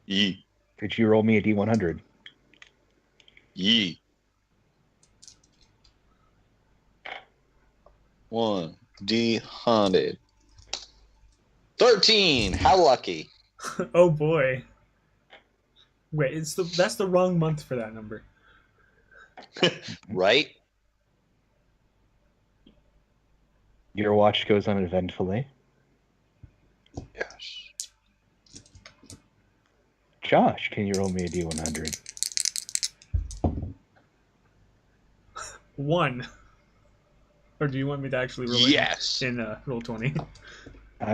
Yee. Could you roll me a D100? Yee. 1d100. 13. How lucky. Oh boy. Wait, that's the wrong month for that number. Right? Your watch goes uneventfully. Yes. Josh, can you roll me a D100? 1. Or do you want me to actually roll Yes. it in roll 20?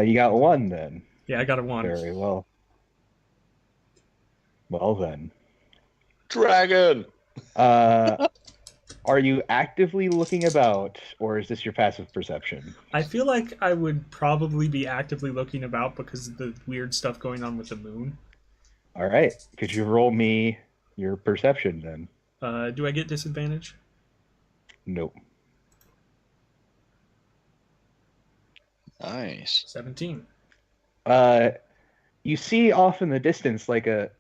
You got 1 then. Yeah, I got a 1. Very well. Well then. Dragon. Are you actively looking about, or is this your passive perception? I feel like I would probably be actively looking about because of the weird stuff going on with the moon. All right. Could you roll me your perception then? Do I get disadvantage? Nope. Nice. 17. You see off in the distance like a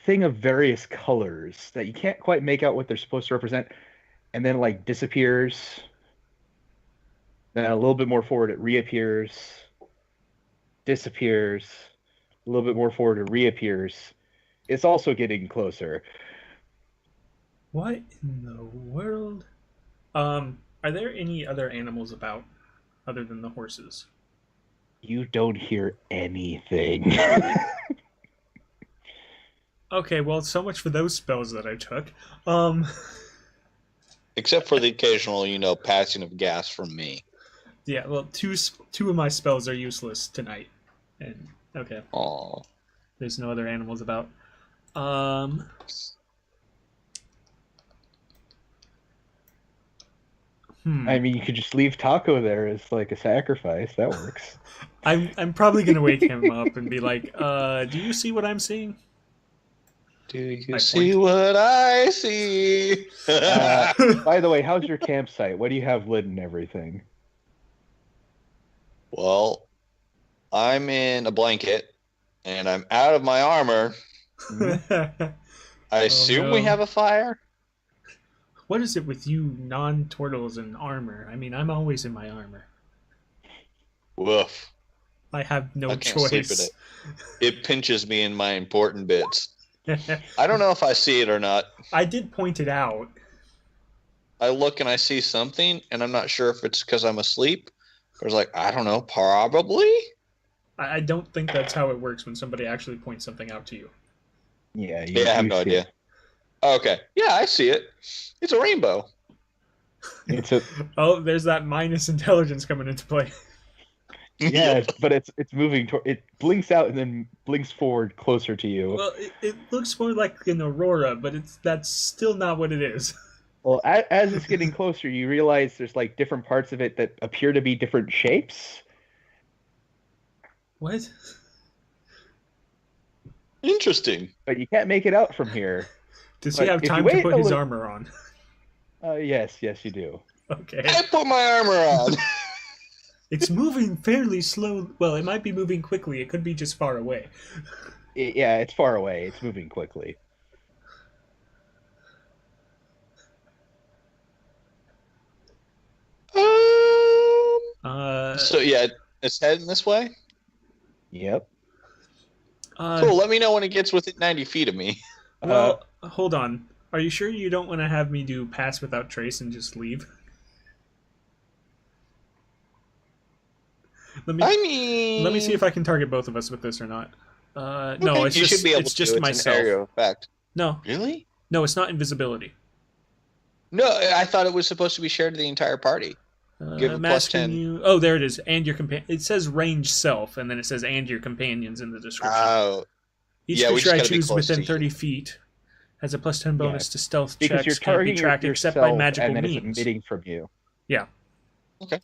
thing of various colors that you can't quite make out what they're supposed to represent, and then like disappears. Then a little bit more forward, it reappears, disappears. A little bit more forward, it reappears. It's also getting closer. What in the world? Are there any other animals about other than the horses? You don't hear anything. Okay, well, so much for those spells that I took. Except for the occasional, passing of gas from me. Yeah, well, two of my spells are useless tonight. And okay. Aw. There's no other animals about. I mean, you could just leave Taco there as like a sacrifice. That works. I'm probably gonna wake him up and be like, do you see what I'm seeing? Do you see what I see? By the way, how's your campsite? What do you have lit and everything? Well, I'm in a blanket, and I'm out of my armor. I assume we have a fire? What is it with you non-turtles and armor? I mean, I'm always in my armor. Woof. I have no I can't choice. sleep in it. It pinches me in my important bits. I don't know if I see it or not. I did point it out. I look and I see something, and I'm not sure if it's because I'm asleep. Or it's like, I don't know, probably? I don't think that's how it works when somebody actually points something out to you. Yeah, I have no idea. Okay. Yeah, I see it. It's a rainbow. Oh, there's that minus intelligence coming into play. Yeah, but it's moving toward. It blinks out and then blinks forward closer to you. Well, it looks more like an aurora, but that's still not what it is. Well, as it's getting closer, you realize there's like different parts of it that appear to be different shapes. What? Interesting. But you can't make it out from here. Does he have time to put his armor on? Yes, you do. Okay. I put my armor on. It's moving fairly slow. Well, it might be moving quickly. It could be just far away. Yeah, it's far away. It's moving quickly. So yeah, it's heading this way? Yep. Cool, let me know when it gets within 90 feet of me. Well, hold on. Are you sure you don't want to have me do pass without trace and just leave? Let me see if I can target both of us with this or not. No, it's just myself. Area of effect. No. Really? No, it's not invisibility. No, I thought it was supposed to be shared to the entire party. Give a plus 10. Oh, there it is. And your companion. It says range self, and then it says and your companions in the description. Oh. Each creature I choose within 30 feet has a plus 10 bonus to stealth because checks. Can't be tracked except by magical and then means. It's emitting from you. Yeah. Okay.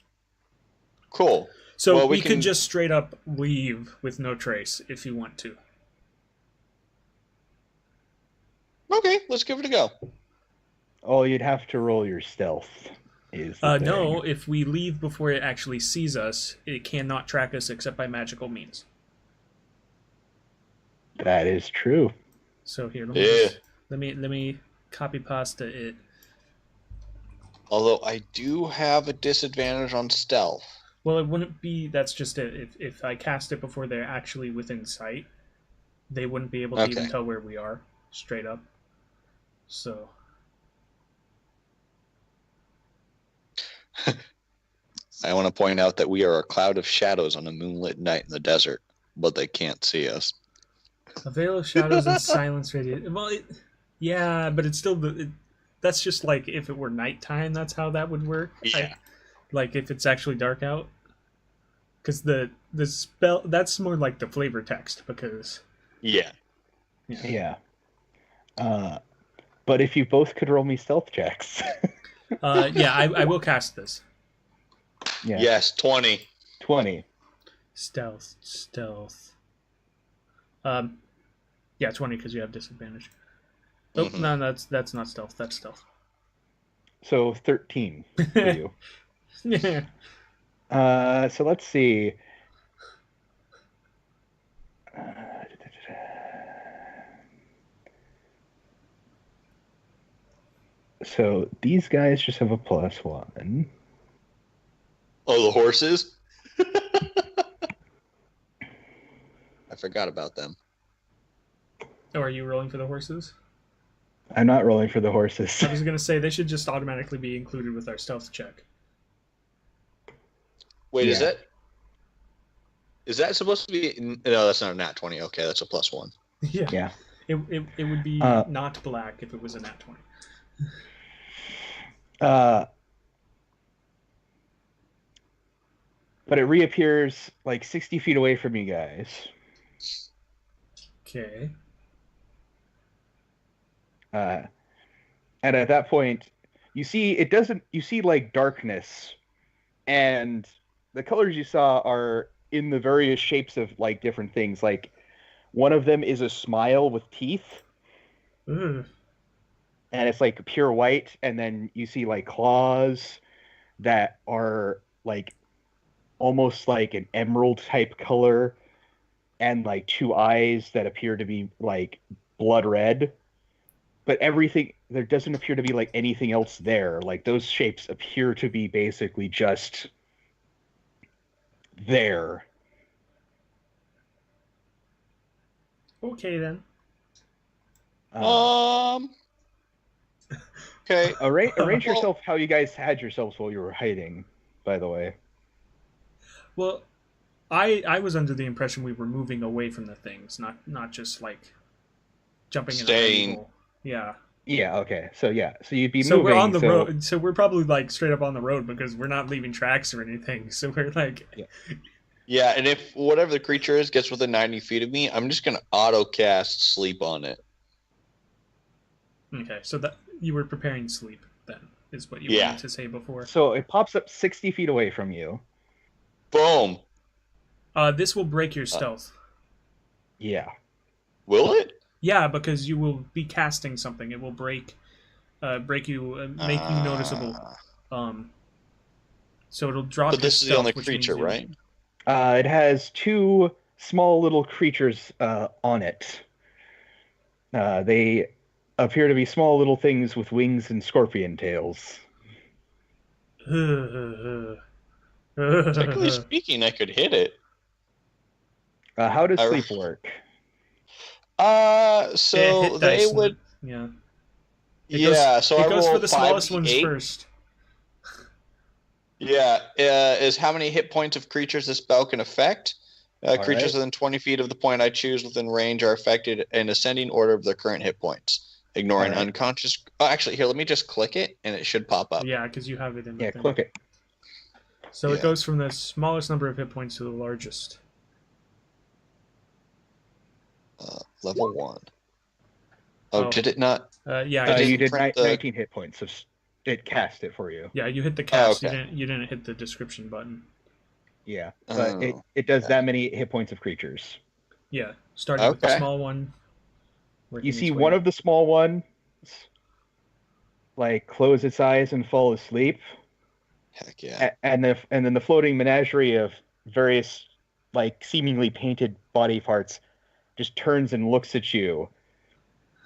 Cool. So well, we could just straight up leave with no trace if you want to. Okay, let's give it a go. Oh, you'd have to roll your stealth. No, if we leave before it actually sees us, it cannot track us except by magical means. That is true. So here, Yeah. let me copy pasta it. Although I do have a disadvantage on stealth. Well, it wouldn't be. That's just it. If I cast it before they're actually within sight, they wouldn't be able to even tell where we are, straight up. So. I want to point out that we are a cloud of shadows on a moonlit night in the desert, but they can't see us. A veil of shadows and silence radiate. Well, yeah, but it's still that's just like if it were nighttime. That's how that would work. Yeah. Like if it's actually dark out, because the spell that's more like the flavor text because. Yeah. Yeah. But if you both could roll me stealth checks. Yeah, I will cast this. Yeah. Yes, 20. 20. Stealth. Yeah, 20 because you have disadvantage. Oh, no, that's not stealth. That's stealth. So 13 for you. Yeah. So let's see. So these guys just have a +1. Oh, the horses? I forgot about them. Oh, are you rolling for the horses? I'm not rolling for the horses. I was going to say they should just automatically be included with our stealth check. Wait, Yeah. Is that supposed to be? No, that's not a nat 20. Okay, that's a +1. Yeah. Yeah. It would be not black if it was a nat 20. But it reappears like 60 feet away from you guys. Okay. And at that point, you see like darkness, and the colors you saw are in the various shapes of like different things. Like one of them is a smile with teeth. Ugh. And it's like pure white, and then you see like claws that are like almost like an emerald type color, and like two eyes that appear to be like blood red. But everything, there doesn't appear to be like anything else there. Like those shapes appear to be basically just there. Okay then. Okay. Arrange yourself how you guys had yourselves while you were hiding, by the way. Well, I was under the impression we were moving away from the things, not just like jumping in a hole. Yeah. Yeah, okay. So you'd be so moving. We're on the road. So we're probably like straight up on the road because we're not leaving tracks or anything. So we're like Yeah, and if whatever the creature is gets within 90 feet of me, I'm just gonna auto cast sleep on it. Okay, so that you were preparing sleep then is what you wanted to say before. So it pops up 60 feet away from you. Boom. This will break your stealth. Yeah. Will it? Yeah, because you will be casting something. It will break you, make you noticeable. So it'll drop. But this is the only creature, right? It has two small little creatures on it. They appear to be small little things with wings and scorpion tails. Technically speaking, I could hit it. How does sleep work? So they would. Yeah. So it I goes roll for the smallest 5d8. ones first. Yeah, is how many hit points of creatures this spell can affect. Creatures within 20 feet of the point I choose within range are affected in ascending order of their current hit points, ignoring unconscious. Oh, actually, here, let me just click it, and it should pop up. Yeah, because you have it in the thing. Click it. So it goes from the smallest number of hit points to the largest. Level 1. Oh, did it not? Yeah, you did 19 hit points, so it cast it for you. Yeah, you hit the cast. You didn't hit the description button. Yeah, but it does that many hit points of creatures. Yeah, starting with the small one. You see one of the small ones like close its eyes and fall asleep. Heck yeah! And then the floating menagerie of various like seemingly painted body parts just turns and looks at you,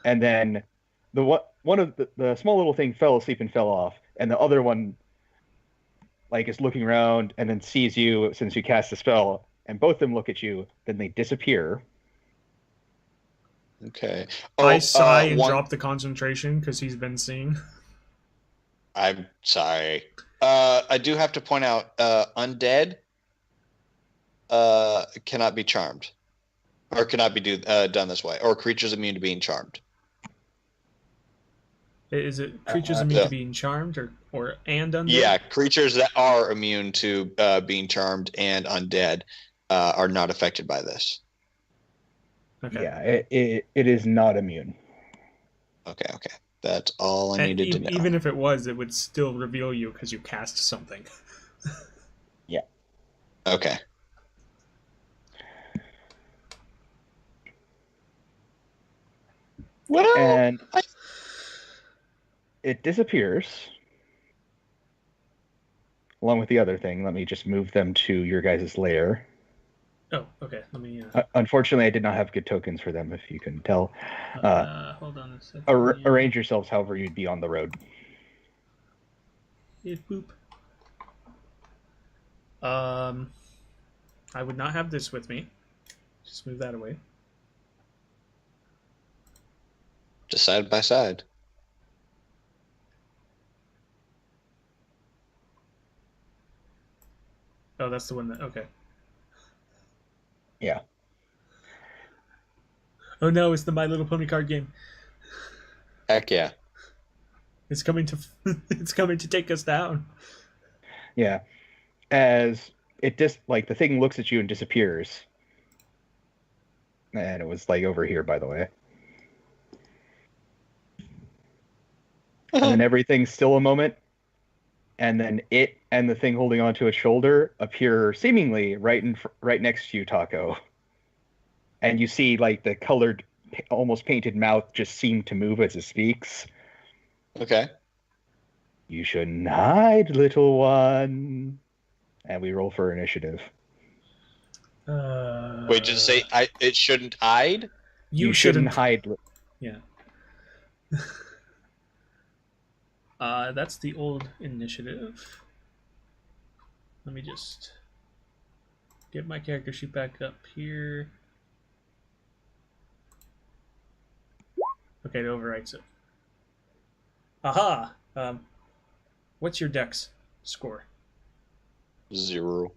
and then one of the small little thing fell asleep and fell off, and the other one like is looking around and then sees you since you cast the spell, and both of them look at you. Then they disappear. Okay. I sigh and drop the concentration because he's been seeing. I'm sorry. I do have to point out, undead cannot be charmed, or cannot be done this way, or creatures immune to being charmed. Is it creatures immune to being charmed, or undead? Yeah, creatures that are immune to being charmed and undead are not affected by this. Okay. Yeah, it is not immune. Okay. That's all I needed to know. Even if it was, it would still reveal you because you cast something. Yeah. Okay. Well, and it disappears along with the other thing. Let me just move them to your guys' lair. Oh, okay. Let me. Unfortunately, I did not have good tokens for them, if you can tell. Hold on a second. Arrange yourselves however you'd be on the road. Boop. I would not have this with me. Just move that away. Just side by side. Oh, that's the one that. Okay. Yeah. Oh no, it's the My Little Pony card game. Heck yeah. It's coming to take us down. Yeah. As it the thing looks at you and disappears. And it was like over here, by the way. And then everything's still a moment. And then it and the thing holding onto its shoulder appear seemingly right next to you, Taco. And you see like the colored, almost painted mouth just seem to move as it speaks. Okay. You shouldn't hide, little one. And we roll for initiative. Wait, did it say it shouldn't hide? You shouldn't hide. Yeah. That's the old initiative. Let me just get my character sheet back up here. Okay, it overwrites it. Aha! What's your dex score? 0.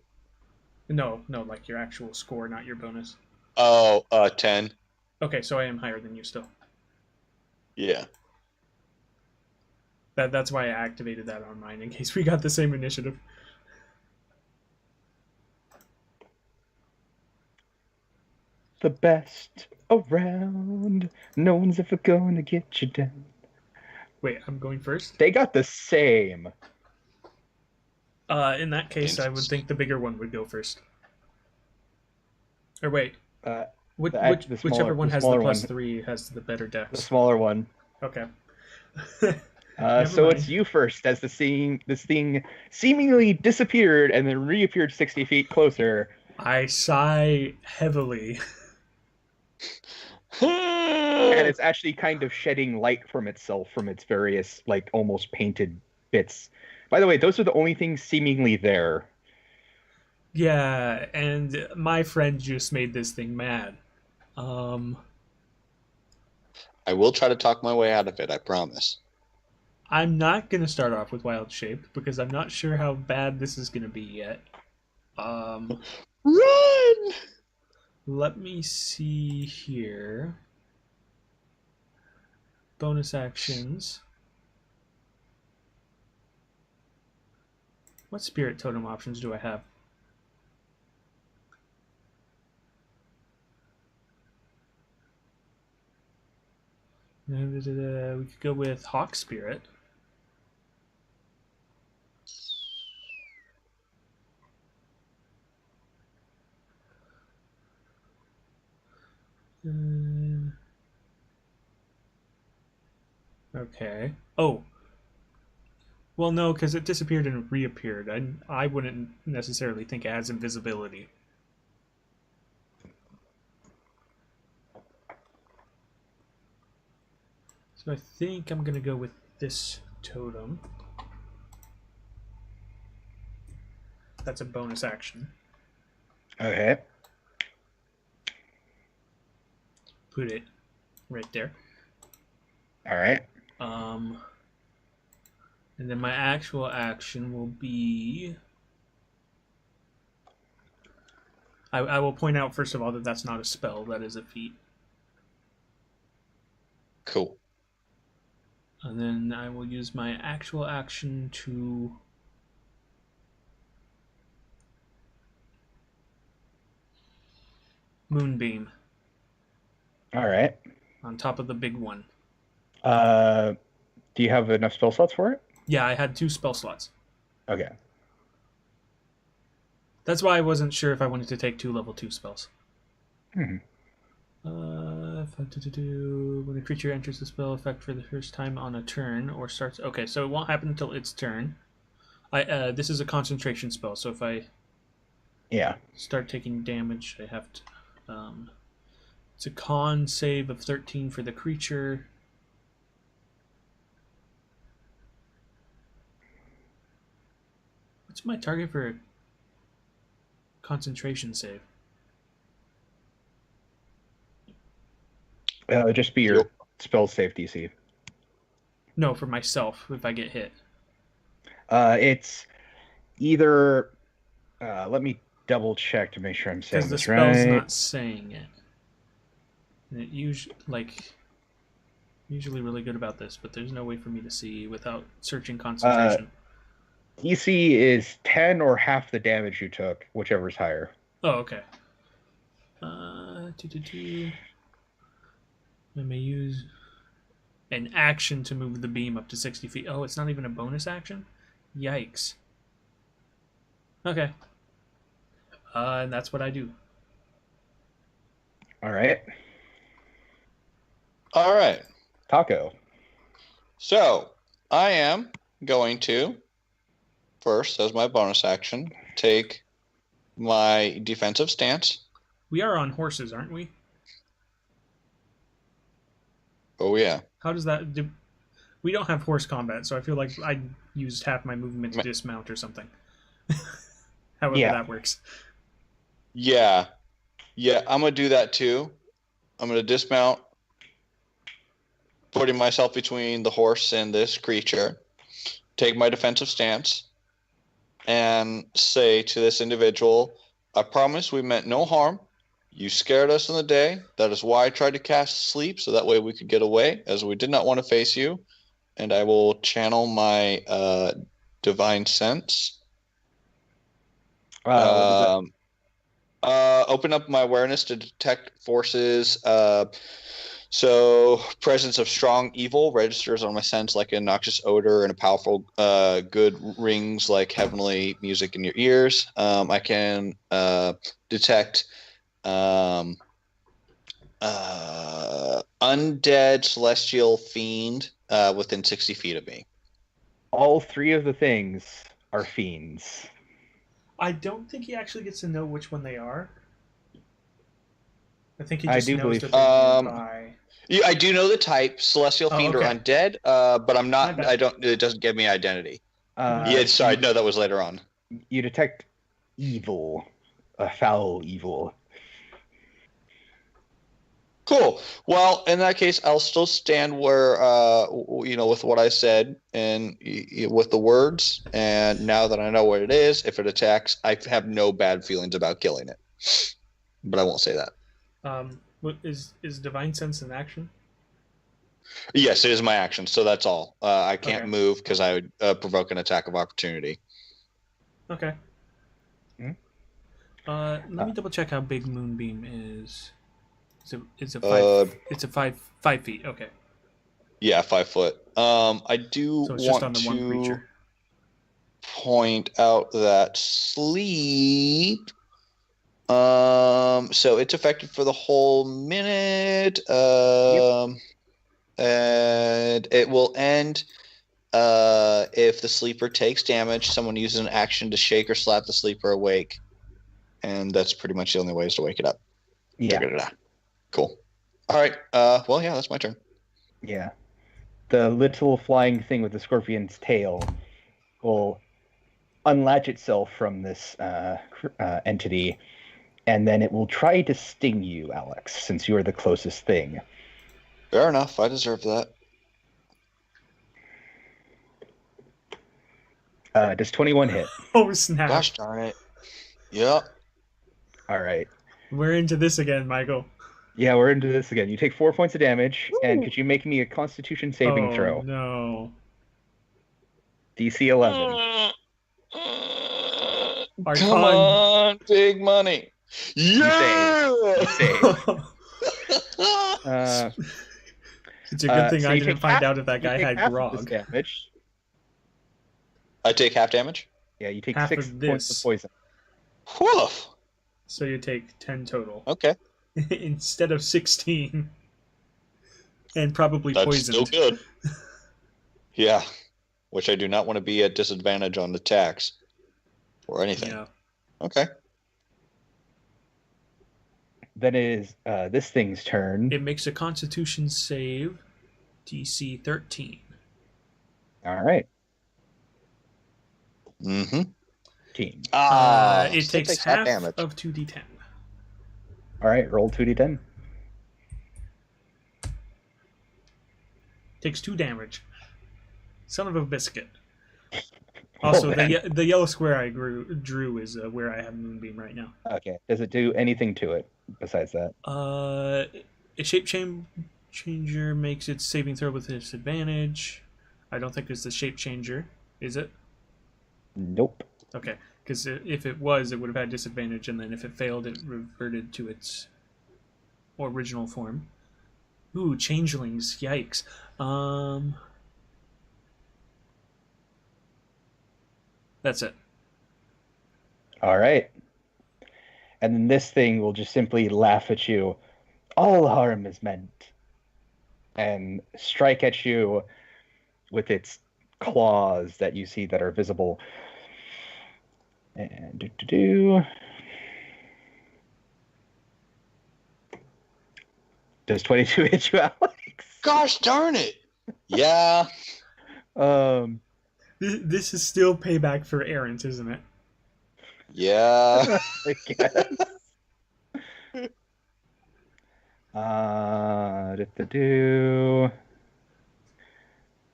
No, like your actual score, not your bonus. Oh, 10. Okay, so I am higher than you still. Yeah. That's why I activated that on mine, in case we got the same initiative. The best around. No one's ever gonna get you down. Wait, I'm going first? They got the same. In that case, I would think the bigger one would go first. Or wait. Whichever one has the +3 has the better dex. The smaller one. Okay. So mind. It's you first, as this thing seemingly disappeared and then reappeared 60 feet closer. I sigh heavily. And it's actually kind of shedding light from itself, from its various, like, almost painted bits. By the way, those are the only things seemingly there. Yeah, and my friend just made this thing mad. I will try to talk my way out of it, I promise. I'm not going to start off with Wild Shape, because I'm not sure how bad this is going to be yet. Run! Let me see here. Bonus actions. What spirit totem options do I have? We could go with Hawk Spirit. Okay. Oh. Well, no, because it disappeared and reappeared. I wouldn't necessarily think it has invisibility. So I think I'm gonna go with this totem. That's a bonus action. Okay. Put it right there. All right. And then my actual action will be... I will point out, first of all, that that's not a spell. That is a feat. Cool. And then I will use my actual action to... Moonbeam. All right. On top of the big one. Do you have enough spell slots for it? Yeah, I had 2 spell slots. Okay. That's why I wasn't sure if I wanted to take 2 level 2 spells. Hmm. When a creature enters the spell effect for the first time on a turn or starts... Okay, so it won't happen until its turn. This is a concentration spell, so if I start taking damage, I have to... it's a con save of 13 for the creature. What's my target for a concentration save? Just be your spell save DC. No, for myself, if I get hit. It's either... let me double check to make sure I'm saying this right. Because the spell's not saying it. And it usually really good about this, but there's no way for me to see without searching concentration. DC is 10 or half the damage you took, whichever's higher. Oh, okay. I may use an action to move the beam up to 60 feet. Oh, it's not even a bonus action? Yikes. Okay. And that's what I do. All right. All right. Taco. So, I am going to, first, as my bonus action, take my defensive stance. We are on horses, aren't we? Oh, yeah. How does that... We don't have horse combat, so I feel like I used half my movement to dismount or something. However that works. Yeah. Yeah, I'm going to do that too. I'm going to dismount, putting myself between the horse and this creature, take my defensive stance, and say to this individual, I promise we meant no harm. You scared us in the day. That is why I tried to cast sleep, so that way we could get away, as we did not want to face you. And I will channel my divine sense. Open up my awareness to detect forces. So presence of strong evil registers on my sense like a noxious odor, and a powerful good rings like heavenly music in your ears. I can detect undead celestial fiend within 60 feet of me. All 3 of the things are fiends. I don't think he actually gets to know which one they are. I think he just knows that they're nearby. Yeah, I do know the type, celestial fiend or undead, but I'm not. I don't. It doesn't give me identity. Sorry, no, that was later on. You detect evil, a foul evil. Cool. Well, in that case, I'll still stand where, with what I said and with the words. And now that I know what it is, if it attacks, I have no bad feelings about killing it. But I won't say that. What is Divine Sense an action? Yes, it is my action. So that's all. I can't move because I would provoke an attack of opportunity. Okay. Let me double check how big Moonbeam is. It's a 5 feet. Okay. Yeah, 5 foot. I do want to point out that sleep. So it's effective for the whole minute. And it will end if the sleeper takes damage. Someone uses an action to shake or slap the sleeper awake, and that's pretty much the only ways to wake it up. Yeah. Cool. All right. Well, yeah, that's my turn. Yeah. the little flying thing with the scorpion's tail will unlatch itself from this entity, and then it will try to sting you, Alex, since you are the closest thing. Fair enough. I deserve that. Does 21 hit? Oh, snap. Gosh darn it. Yep. All right. We're into this again, Michael. Yeah, we're into this again. You take 4 points of damage, and could you make me a Constitution saving throw? No. DC 11. Come on, big money. Yeah! You save. It's a good thing so I you didn't take find half- out if that guy you take had half of grog. this damage. I take half damage? Yeah, you take Half 6 of points this. of poison. Woof. So you take 10 total. Okay. Instead of 16. And probably That's poisoned. still good. Yeah. Which I do not want to be at disadvantage on attacks. Or anything. Yeah. Okay. Then it is this thing's turn. It makes a Constitution save, DC 13. All right. Mm-hmm. Team. It so takes half damage. of 2d10. All right, roll 2d10. Takes 2 damage. Son of a biscuit. Also, man. the yellow square I drew is where I have Moonbeam right now. Okay. Does it do anything to it besides that? A shape changer makes its saving throw with disadvantage. I don't think it's the shape changer, is it? Nope. Okay, because if it was, it would have had disadvantage, and then if it failed, it reverted to its original form. Ooh, changelings! Yikes. That's it. All right. And then this thing will just simply laugh at you. All harm is meant. And strike at you with its claws that you see that are visible. And Does 22 hit you, Alex? Gosh darn it. Yeah. This is still payback for errant, isn't it? Yeah. I guess.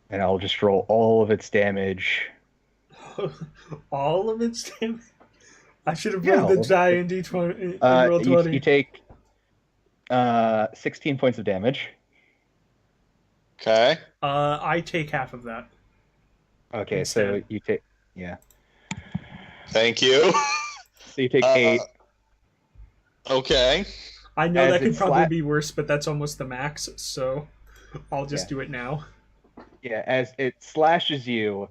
And I'll just roll all of its damage. All of its damage? I should have rolled the die in D20 in roll 20. You take 16 points of damage. Okay. I take half of that. Okay, Instead. so you take... Yeah. Thank you. So you take 8. Okay. I know As that could it's probably flat- be worse, but that's almost the max, so I'll just do it now. Yeah, as it slashes you,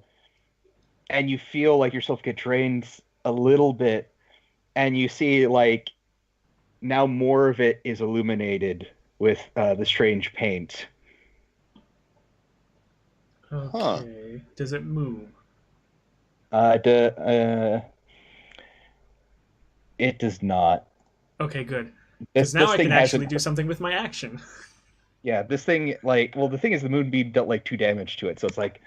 and you feel like yourself get drained a little bit, and you see, like, now more of it is illuminated with the strange paint. Okay. Huh. Does it move? It does not. Okay, good. Because now I can actually do something with my action. Yeah, this thing, like, well, the thing is the moonbeam dealt, like, 2 damage to it, so it's like...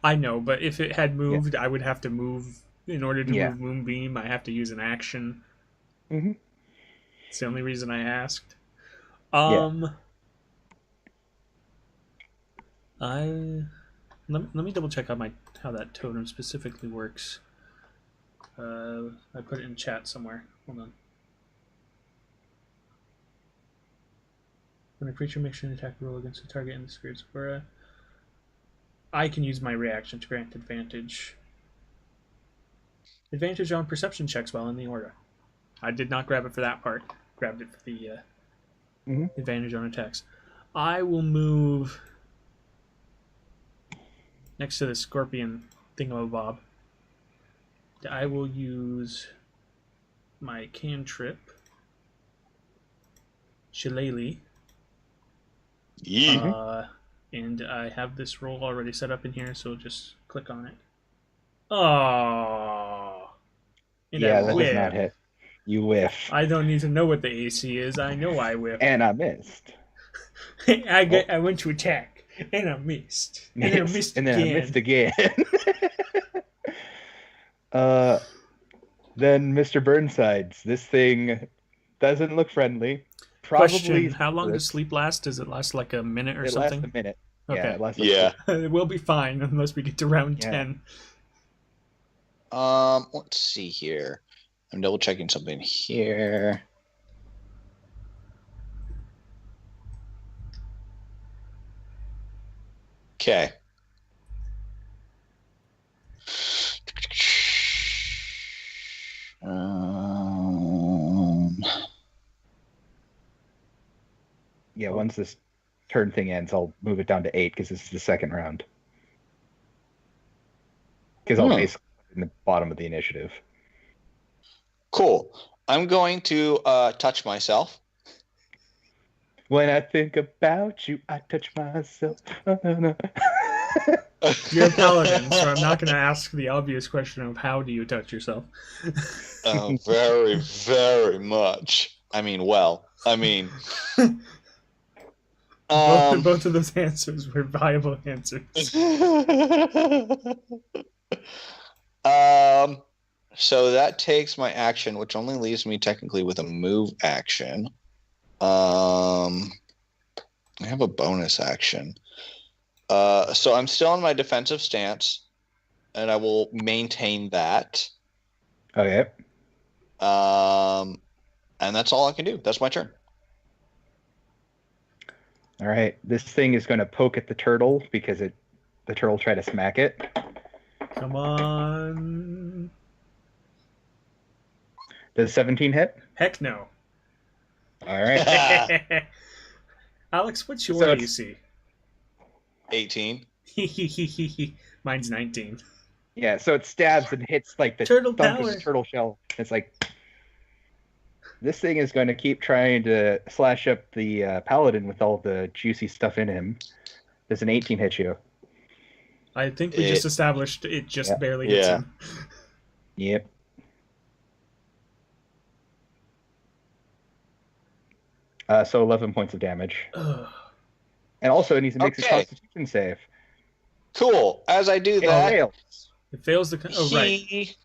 I know, but if it had moved, I would have to move. In order to Yeah. move Moonbeam, I have to use an action. Mm-hmm. It's the only reason I asked. Yeah. Let me double check how that totem specifically works. I put it in chat somewhere. Hold on. When a creature makes an attack roll against a target in the spirit's aura, I can use my reaction to grant advantage. Advantage on perception checks while in the aura. I did not grab it for that part. Grabbed it for the advantage on attacks. I will move next to the scorpion thingamabob. I will use my cantrip, Shillelagh. Yeah. And I have this roll already set up in here, so just click on it. Oh. Yeah, that does not hit. You whiff. I don't need to know what the AC is. I know I whiff. And I missed. I went to attack. And I missed. And I missed and again. then I missed again. Then Mr. Burnsides. This thing doesn't look friendly. Probably. Question: how long does sleep last? Does it last like a minute or something? It lasts a minute. Okay. Yeah, it lasts We'll be fine unless we get to round 10. Let's see here. I'm double checking something here. Okay. Yeah, once this turn thing ends, I'll move it down to 8 because this is the second round. Because I'll basically in the bottom of the initiative. Cool. I'm going to touch myself. When I think about you, I touch myself. You're a paladin, so I'm not going to ask the obvious question of how do you touch yourself. Very, very much. Both of those answers were viable answers. So that takes my action, which only leaves me technically with a move action. I have a bonus action. So I'm still in my defensive stance, and I will maintain that. Okay. And that's all I can do. That's my turn. All right. This thing is going to poke at the turtle because the turtle tried to smack it. Come on. Does 17 hit? Heck no. All right. Alex, what's your AC? 18. Mine's 19. Yeah, so it stabs and hits like the turtle thump power. Of the turtle shell. It's like this thing is going to keep trying to slash up the paladin with all the juicy stuff in him. Does an 18 hit you? I think we just established it just barely hits him. Yep. So 11 points of damage. And also it needs to make a Constitution save. Cool. As I do that... It fails the... Oh, right.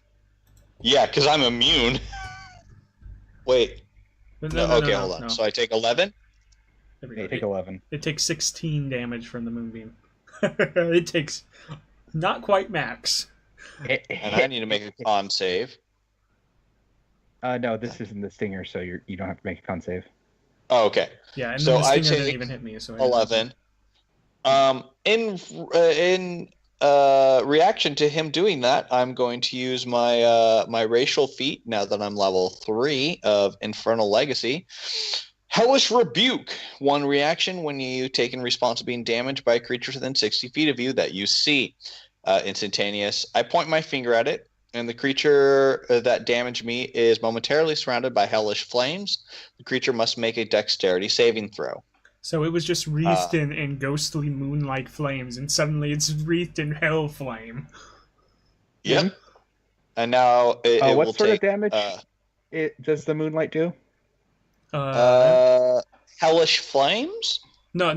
Yeah, because I'm immune. Wait. No, hold on. No. So I take 11? You take 11. It takes 16 damage from the moonbeam. It takes not quite max. And I need to make a con save. No, this isn't the stinger, so you don't have to make a con save. Oh, okay. Yeah, and so the stinger didn't even hit me. So 11. In reaction to him doing that, I'm going to use my my racial feat now that I'm level 3 of Infernal Legacy. Hellish Rebuke. 1 reaction when you take in response to being damaged by a creature within 60 feet of you that you see. Instantaneous. I point my finger at it, and the creature that damaged me is momentarily surrounded by hellish flames. The creature must make a dexterity saving throw. So it was just wreathed in ghostly moonlight flames, and suddenly it's wreathed in hell flame. Yep. Mm-hmm. And now it what will sort take, of damage does the moonlight do? Hellish flames? No.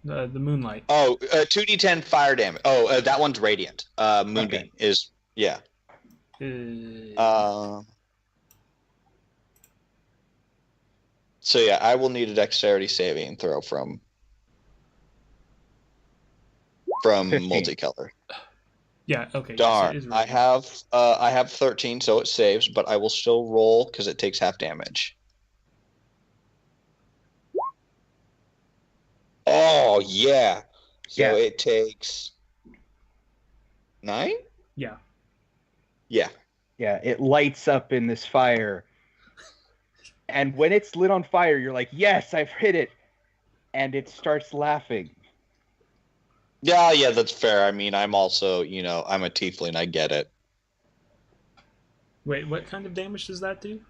The moonlight. Oh, 2d10 fire damage. Oh, that one's radiant. Moonbeam is, yeah. So yeah, I will need a dexterity saving throw from 15. Multicolor. Yeah. Okay. Darn. Yes, I have 13, so it saves, but I will still roll because it takes half damage. Oh yeah. So it takes 9? Yeah. Yeah. Yeah. It lights up in this fire. And when it's lit on fire, you're like, yes, I've hit it. And it starts laughing. Yeah, that's fair. I mean, I'm also, I'm a tiefling. I get it. Wait, what kind of damage does that do?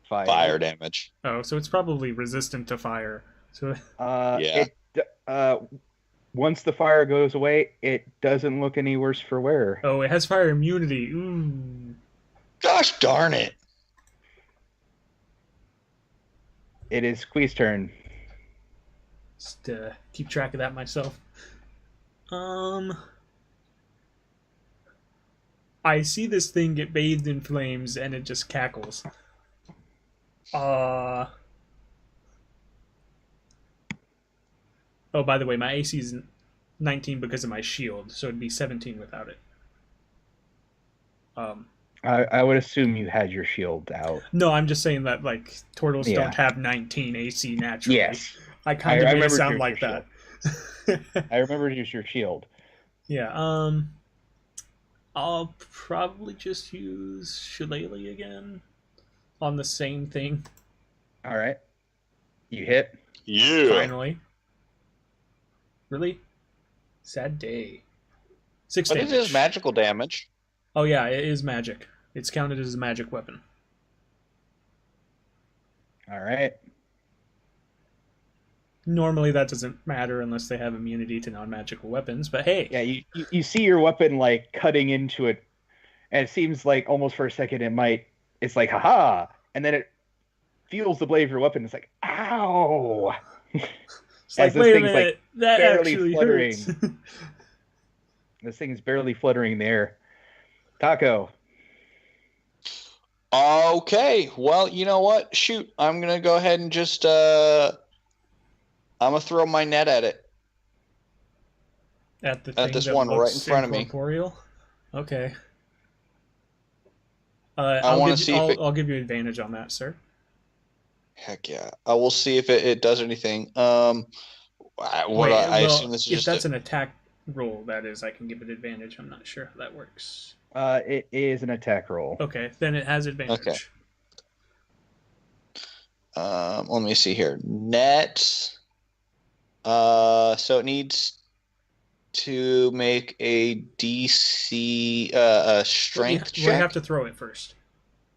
Fire damage. Oh, so it's probably resistant to fire. So once the fire goes away, it doesn't look any worse for wear. Oh, it has fire immunity. Ooh. Gosh darn it. It is Quee's turn. Just keep track of that myself. I see this thing get bathed in flames and it just cackles. Oh, by the way, my AC is 19 because of my shield, so it'd be 17 without it. I would assume you had your shield out. No, I'm just saying that like Tortles don't have 19 AC naturally. Yes. I kind of made it sound like that. I remember it was your shield. Yeah. I'll probably just use Shillelagh again on the same thing. All right. You hit. Yeah. Finally. Really? Sad day. 6 damage. But it is magical damage. Oh yeah, it is magic. It's counted as a magic weapon. All right. Normally that doesn't matter unless they have immunity to non-magical weapons, but hey. Yeah, you see your weapon like cutting into it, and it seems like almost for a second it's like haha, and then it feels the blade of your weapon. It's like ow. It's like, wait a minute, that actually fluttering. hurts. This thing is barely fluttering there. Taco. Okay, well, you know what? Shoot, I'm gonna go ahead and just I'm gonna throw my net at it. At this one right in front of me. Okay. I'll give you advantage on that, sir. Heck yeah! I will see if it does anything. I assume this is if that's an attack roll, that is, I can give it advantage. I'm not sure how that works. It is an attack roll. Okay, then it has advantage. Okay. Let me see here. Net. So it needs to make a DC strength check. We have to throw it first.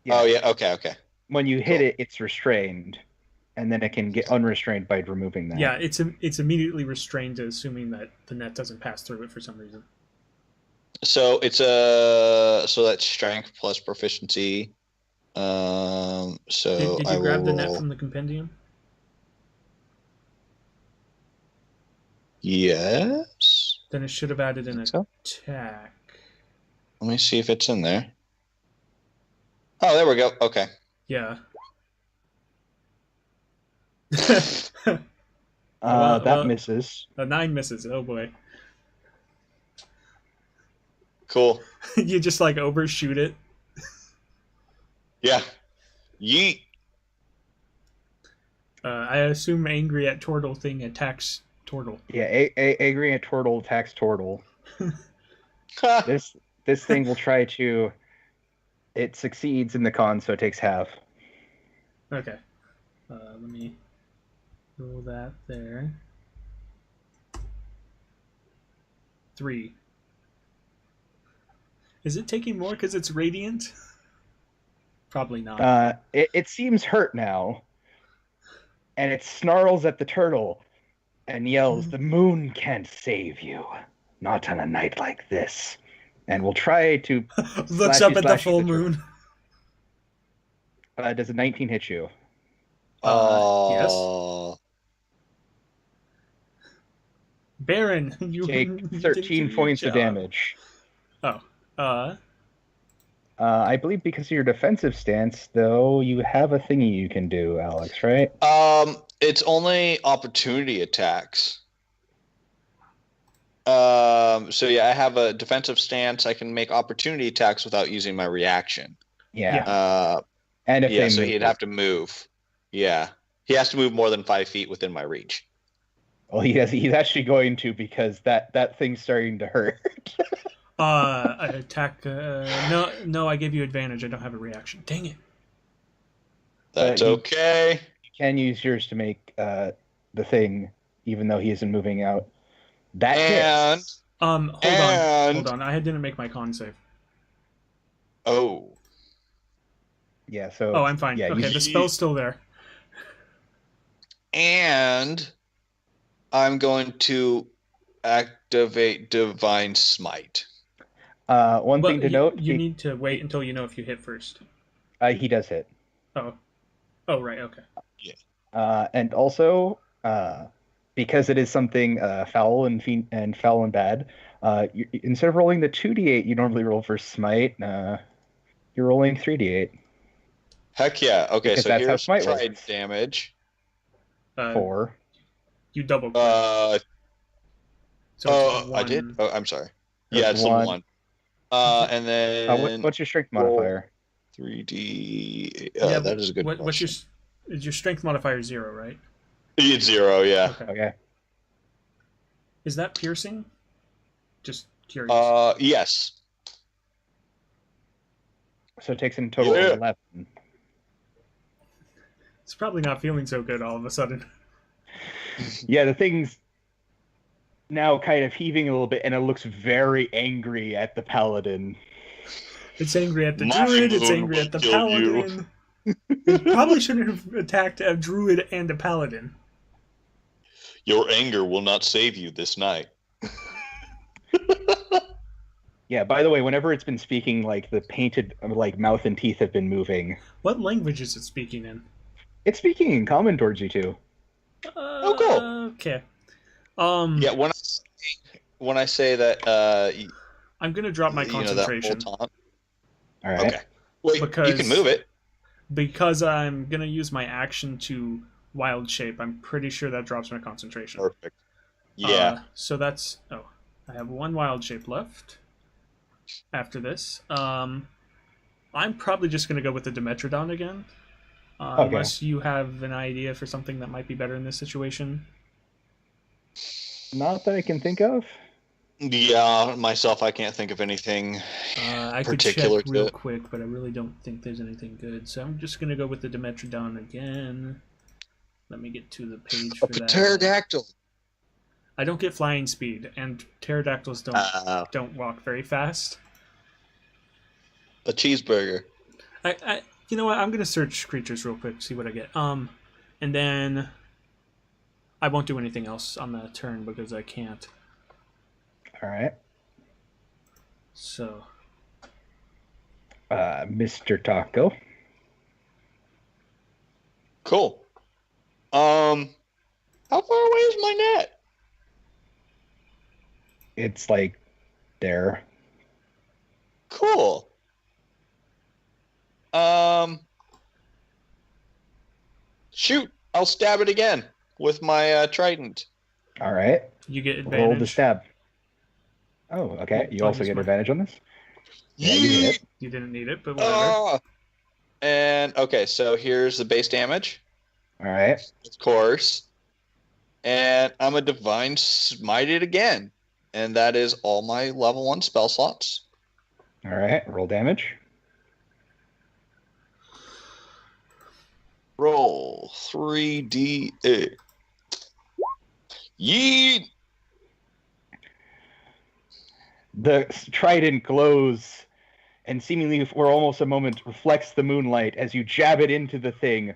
Yeah. Oh yeah. Okay. When you hit it, it's restrained, and then it can get unrestrained by removing that. Yeah, it's immediately restrained, assuming that the net doesn't pass through it for some reason. So it's so that's strength plus proficiency. So did you grab the net from the compendium? Yes. Then it should have added an attack. Let me see if it's in there. Oh, there we go. Okay. Yeah. That misses. A 9 misses. Oh boy. Cool. You just like overshoot it. Yeah. Yeet. I assume angry at Tortle thing attacks Tortle. Yeah, angry at Tortle attacks Tortle. This thing will try to. It succeeds in the con, so it takes half. Okay. Let me roll that there. 3. Is it taking more because it's radiant? Probably not. It seems hurt now. And it snarls at the turtle and yells, "The moon can't save you. Not on a night like this." And we'll try to... Looks up at the full moon. Does a 19 hit you? Yes. Baron, you take 13 points of damage. Oh. I believe because of your defensive stance, though, you have a thingy you can do, Alex, right? It's only opportunity attacks. So yeah, I have a defensive stance. I can make opportunity attacks without using my reaction. Yeah. And if so he'd have to move. Yeah, he has to move more than 5 feet within my reach. Well, he's actually going to, because that thing's starting to hurt. Attack. No, I gave you advantage. I don't have a reaction. Dang it. That's okay. You can use yours to make the thing, even though he isn't moving out. That hits. Hold on. I didn't make my con save. Oh. Yeah. So. Oh, I'm fine. Yeah, okay, the spell's still there. And I'm going to activate Divine Smite. One thing to note: you need to wait until you know if you hit first. He does hit. Oh, right. Okay. Yeah. And also, because it is something foul and foul and bad, instead of rolling the 2d8 you normally roll for smite, you're rolling 3d8. Heck yeah. Okay, Because so that's how here's smite trident works. damage. 4. You double. So I did? Oh, I'm sorry. Yeah, it's 1. And then... what's your strength modifier? 3d... yeah, that is a good question. What's your strength modifier 0, right? It's 0, yeah. Okay. Is that piercing? Just curious. Yes. So it takes in total 11. It's probably not feeling so good all of a sudden. Yeah, the thing's now kind of heaving a little bit, and it looks very angry at the Paladin. It's angry at the Druid, it's angry at the Paladin. It probably shouldn't have attacked a Druid and a Paladin. Your anger will not save you this night. Yeah, by the way, whenever it's been speaking, like, the painted, like, mouth and teeth have been moving. What language is it speaking in? It's speaking in common towards you two. Oh, cool. Okay. Yeah, when I say that, I'm gonna drop my concentration. All right. Okay. Well, you can move it. Because I'm gonna use my action to wild shape. I'm pretty sure that drops my concentration. Perfect. Yeah. So that's... Oh, I have 1 wild shape left after this. I'm probably just gonna go with the Dimetrodon again. Okay. Unless you have an idea for something that might be better in this situation. Not that I can think of. Yeah, myself, I can't think of anything I particular could check real quick, but I really don't think there's anything good. So I'm just going to go with the Dimetrodon again. Let me get to the page for that. Pterodactyl. I don't get flying speed, and pterodactyls don't walk very fast. A cheeseburger. You know what? I'm going to search creatures real quick, see what I get. And then I won't do anything else on the turn because I can't. All right. So, Mr. Taco. Cool. How far away is my net? It's like there. Cool. Shoot! I'll stab it again with my trident. All right. You get advantage. Roll the stab. Oh, okay. You also get advantage on this? Yeah, you hit it. You didn't need it, but whatever. And, okay, so here's the base damage. All right. Of course. And I'm a Divine Smite it again. And that is all my level 1 spell slots. All right. Roll damage. Roll 3d8. Yeet! The trident glows and seemingly for almost a moment reflects the moonlight as you jab it into the thing.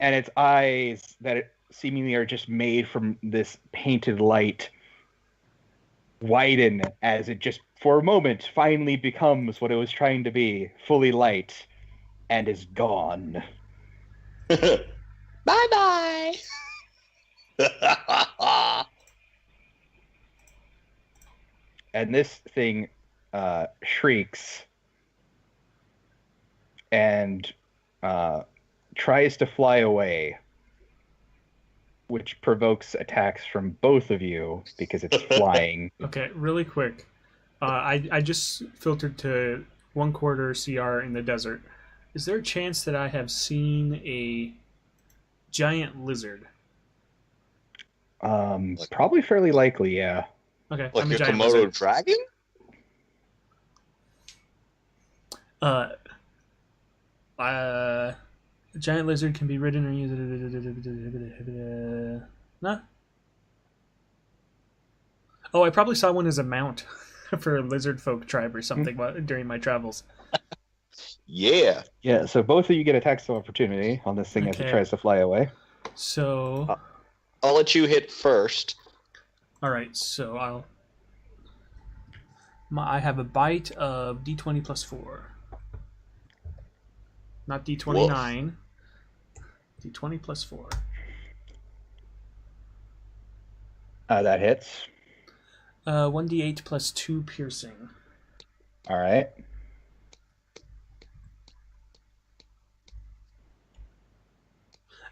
And its eyes that seemingly are just made from this painted light widen as it just for a moment finally becomes what it was trying to be, fully light, and is gone. Bye-bye! And this thing shrieks and tries to fly away, which provokes attacks from both of you because it's flying. Okay, really quick. I just filtered to 1/4 CR in the desert. Is there a chance that I have seen a giant lizard? Probably fairly likely, yeah. Okay, like I'm a giant Komodo lizard. dragon? Giant lizard can be ridden or used. Nah. Oh, I probably saw one as a mount for a lizard folk tribe or something during my travels. Yeah. Yeah, so both of you get attacks of opportunity on this thing as it tries to fly away. So I'll let you hit first. All right, so I have a bite of D20 plus 4. Not D29. Woof. D20 plus 4. That hits. 1d8 plus 2 piercing. All right.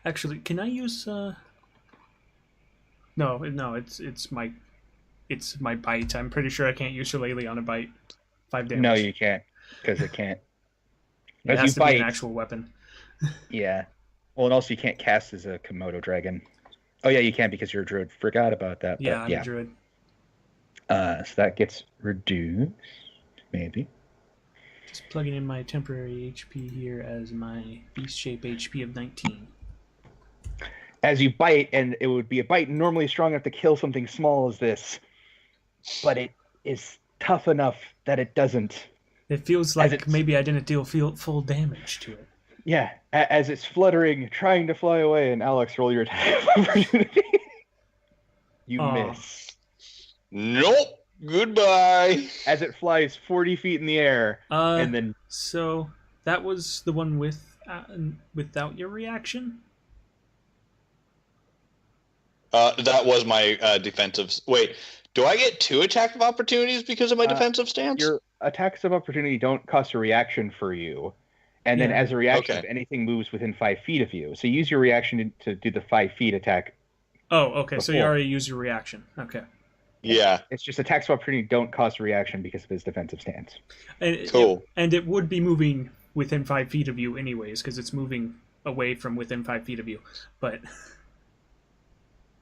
Actually, can I use? No, it's my bite. I'm pretty sure I can't use Shillelagh on a bite. 5 damage. No, you can't, because it can't. It has to be an actual weapon. Yeah. Well, and also you can't cast as a Komodo dragon. Oh yeah, you can because you're a druid. Forgot about that. Yeah, I'm a druid. So that gets reduced, maybe. Just plugging in my temporary HP here as my beast shape HP of 19. As you bite, and it would be a bite normally strong enough to kill something small as this, but it is tough enough that it doesn't. It feels like maybe I didn't deal full damage to it. Yeah, as it's fluttering, trying to fly away, and Alex, roll your attack opportunity. You miss. Nope. Goodbye. As it flies 40 feet in the air, and then... So, that was the one without your reaction? That was my defensive... Wait, do I get 2 attack of opportunities because of my defensive stance? Your attacks of opportunity don't cost a reaction for you. And then as a reaction, if anything moves within 5 feet of you. So use your reaction to do the 5 feet attack. Oh, okay. Before. So you already used your reaction. Okay. Yeah. It's just attacks of opportunity don't cost a reaction because of his defensive stance. Cool. And it would be moving within 5 feet of you anyways, because it's moving away from within 5 feet of you. But...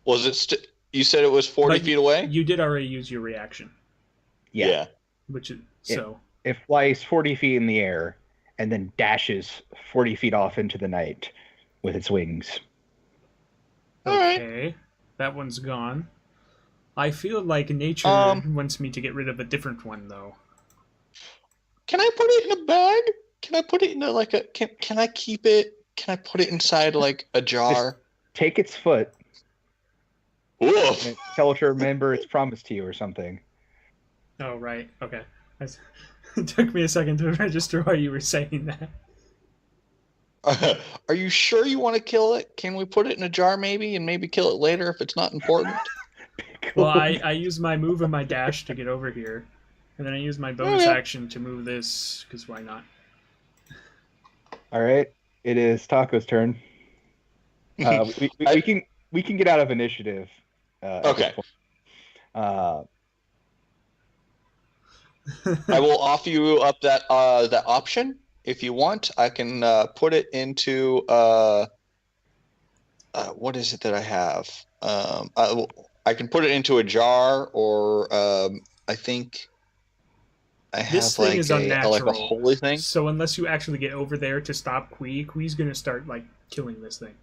Was it... You said it was 40 feet away? You did already use your reaction. Yeah. Which is... So... It flies 40 feet in the air, and then dashes 40 feet off into the night with its wings. Okay. That one's gone. I feel like nature wants me to get rid of a different one, though. Can I put it in a bag? Can I put it in a, Can I keep it? Can I put it inside, a jar? Just take its foot. Woof. Tell it to remember its promise to you or something. Oh, right. Okay. It took me a second to register why you were saying that. Are you sure you want to kill it? Can we put it in a jar maybe, and maybe kill it later if it's not important? Well, I use my move and my dash to get over here. And then I use my bonus action to move this, because why not? Alright. It is Taco's turn. We can get out of initiative. Okay. I will offer you up that option if you want. I can put it into what is it that I have? I can put it into a jar, or I think I have this thing is unnatural, a holy thing. So unless you actually get over there to stop Quee, Quee's gonna start killing this thing.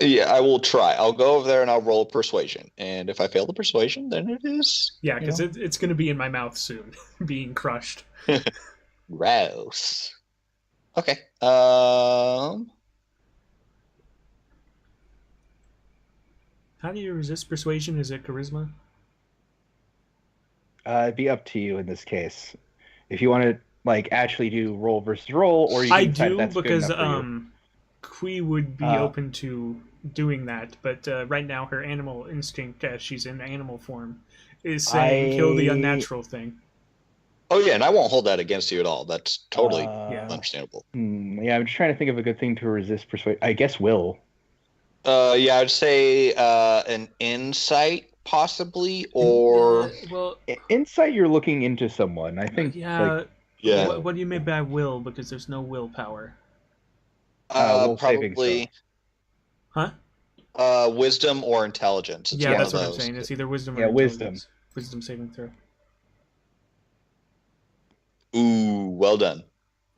Yeah, I will try. I'll go over there and I'll roll persuasion. And if I fail the persuasion, then it is... Yeah, because it's going to be in my mouth soon, being crushed. Gross. Okay. How do you resist persuasion? Is it charisma? It'd be up to you in this case. If you want to actually do roll versus roll, or you can decide that's good enough for you. Quee would be open to doing that, but right now her animal instinct, as she's in animal form, is saying kill the unnatural thing. Oh yeah, and I won't hold that against you at all. That's totally understandable. Yeah, I'm just trying to think of a good thing to resist persuasion. I guess will. Yeah, I'd say an insight possibly, or insight. You're looking into someone. I think. Yeah. What do you mean by will? Because there's no willpower. Probably. Huh? Wisdom or intelligence. It's that's what I'm saying. It's either wisdom or intelligence. Wisdom saving throw. Ooh, well done.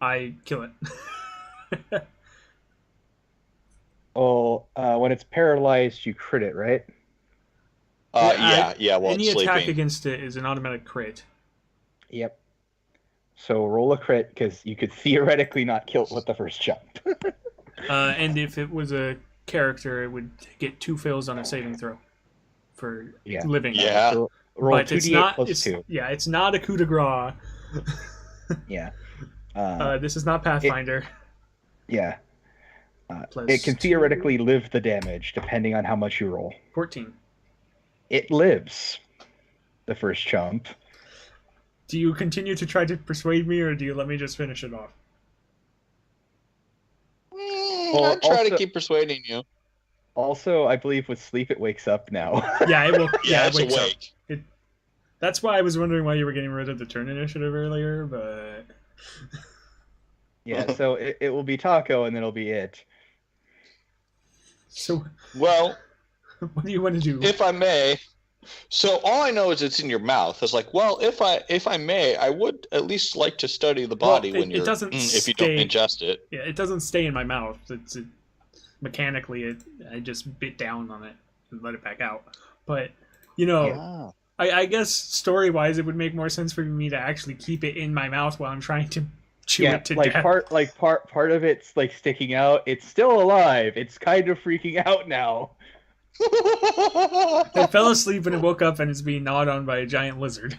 I kill it. When it's paralyzed, you crit it, right? Yeah. While any it's sleeping. Attack against it is an automatic crit. Yep. So roll a crit, because you could theoretically not kill it with the first jump. And if it was a character, it would get 2 fails on a saving throw for living. Yeah. So roll but 2d8 plus 2. Yeah, it's not a coup de grace. Yeah. This is not Pathfinder. Yeah. It can theoretically live the damage, depending on how much you roll. 14. It lives the first chump. Do you continue to try to persuade me, or do you let me just finish it off? I'll try to keep persuading you. Also, I believe with sleep it wakes up now. Yeah, it will. Yeah, it wakes awake. Up. That's why I was wondering why you were getting rid of the turn initiative earlier, but... Yeah, so it will be Taco, and then it'll be it. So... Well... What do you want to do? If I may... So all I know is it's in your mouth. It's like, well, if I may, I would at least like to study the body if you don't ingest it. Yeah, it doesn't stay in my mouth. Mechanically, I just bit down on it and let it back out. But I guess story-wise, it would make more sense for me to actually keep it in my mouth while I'm trying to chew it to death. Part of it's like sticking out. It's still alive. It's kind of freaking out now. It fell asleep and it woke up and it's being gnawed on by a giant lizard.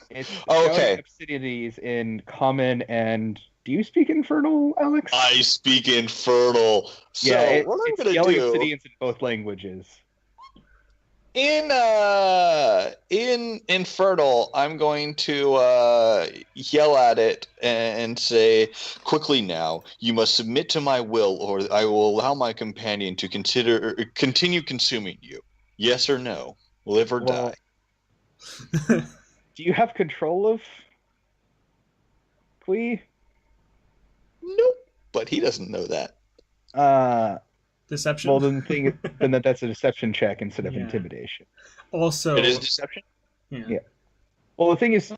It's obsidianities in common and... Do you speak Infernal, Alex? I speak Infernal. So yeah, what I'm going to do... obsidians in both languages. In Infernal, I'm going to yell at it and say, quickly now, you must submit to my will, or I will allow my companion to continue consuming you. Yes or no? Live or die? Do you have control of Quee? Nope, but he doesn't know that. Deception? Well, then that's a deception check instead of intimidation. Also... It is deception? Yeah. Well, the thing is,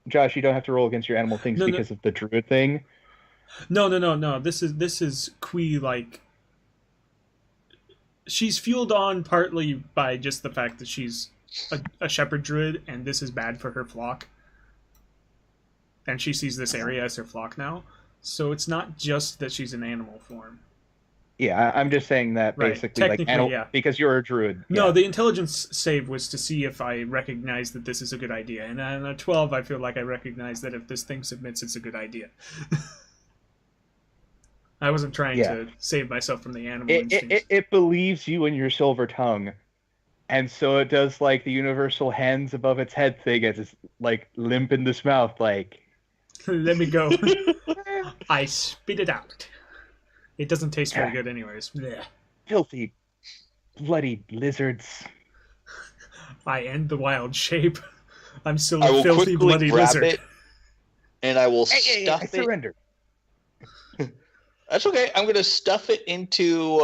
Josh, you don't have to roll against your animal things because of the druid thing. No. This is Quee, like... She's fueled on partly by just the fact that she's a shepherd druid, and this is bad for her flock. And she sees this area as her flock now. So it's not just that she's in animal form. Yeah, I'm just saying that basically, because you're a druid. No, the intelligence save was to see if I recognize that this is a good idea. And on a 12, I feel like I recognize that if this thing submits, it's a good idea. I wasn't trying to save myself from the animal instincts. It believes you and your silver tongue. And so it does, like, the universal hands above its head thing as it's, like, limp in this mouth, like... Let me go. I spit it out. It doesn't taste very good anyways. Blech. Filthy, bloody lizards. I end the wild shape. I'm still a filthy, bloody lizard. It, and I will stuff it. I surrender. That's okay. I'm going to stuff it into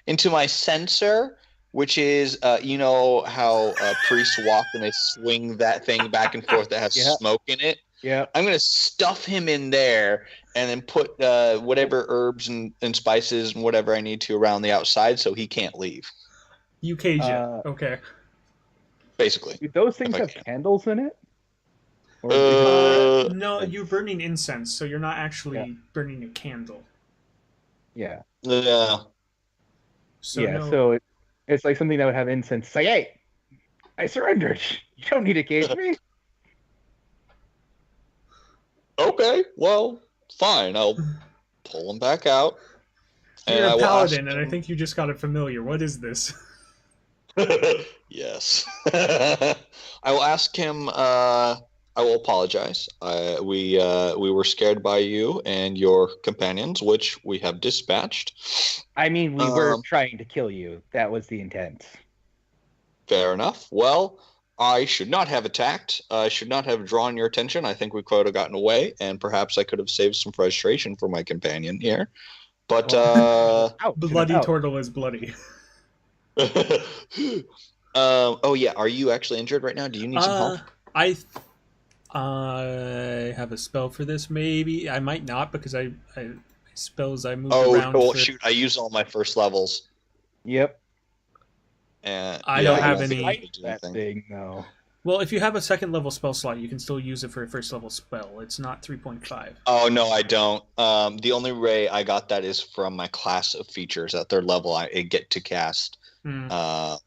into my sensor, which is you know how priests walk and they swing that thing back and forth that has smoke in it. Yeah. I'm going to stuff him in there and then put whatever herbs and spices and whatever I need to around the outside so he can't leave. You cage it. Okay. Basically. Do those things have candles in it? No, you're burning incense, so you're not actually burning a candle. Yeah. Yeah. So it's like something that would have incense. Say, hey, I surrendered. You don't need to cage me. Okay, well, fine. I'll pull him back out. You're a paladin, and I think you just got it familiar. What is this? Yes. I will ask him. I will apologize. We were scared by you and your companions, which we have dispatched. I mean, we were trying to kill you. That was the intent. Fair enough. Well, I should not have attacked. I should not have drawn your attention. I think we could have gotten away, and perhaps I could have saved some frustration for my companion here. But bloody Tortle is bloody. Oh yeah, are you actually injured right now? Do you need some help? I have a spell for this. Maybe I might not because I spells I move around. Oh shoot! I used all my first levels. Yep. And I don't have any. That thing, no. Well, if you have a second level spell slot, you can still use it for a first level spell. It's not 3.5. Oh no, I don't. The only way I got that is from my class of features. At third level, I get to cast that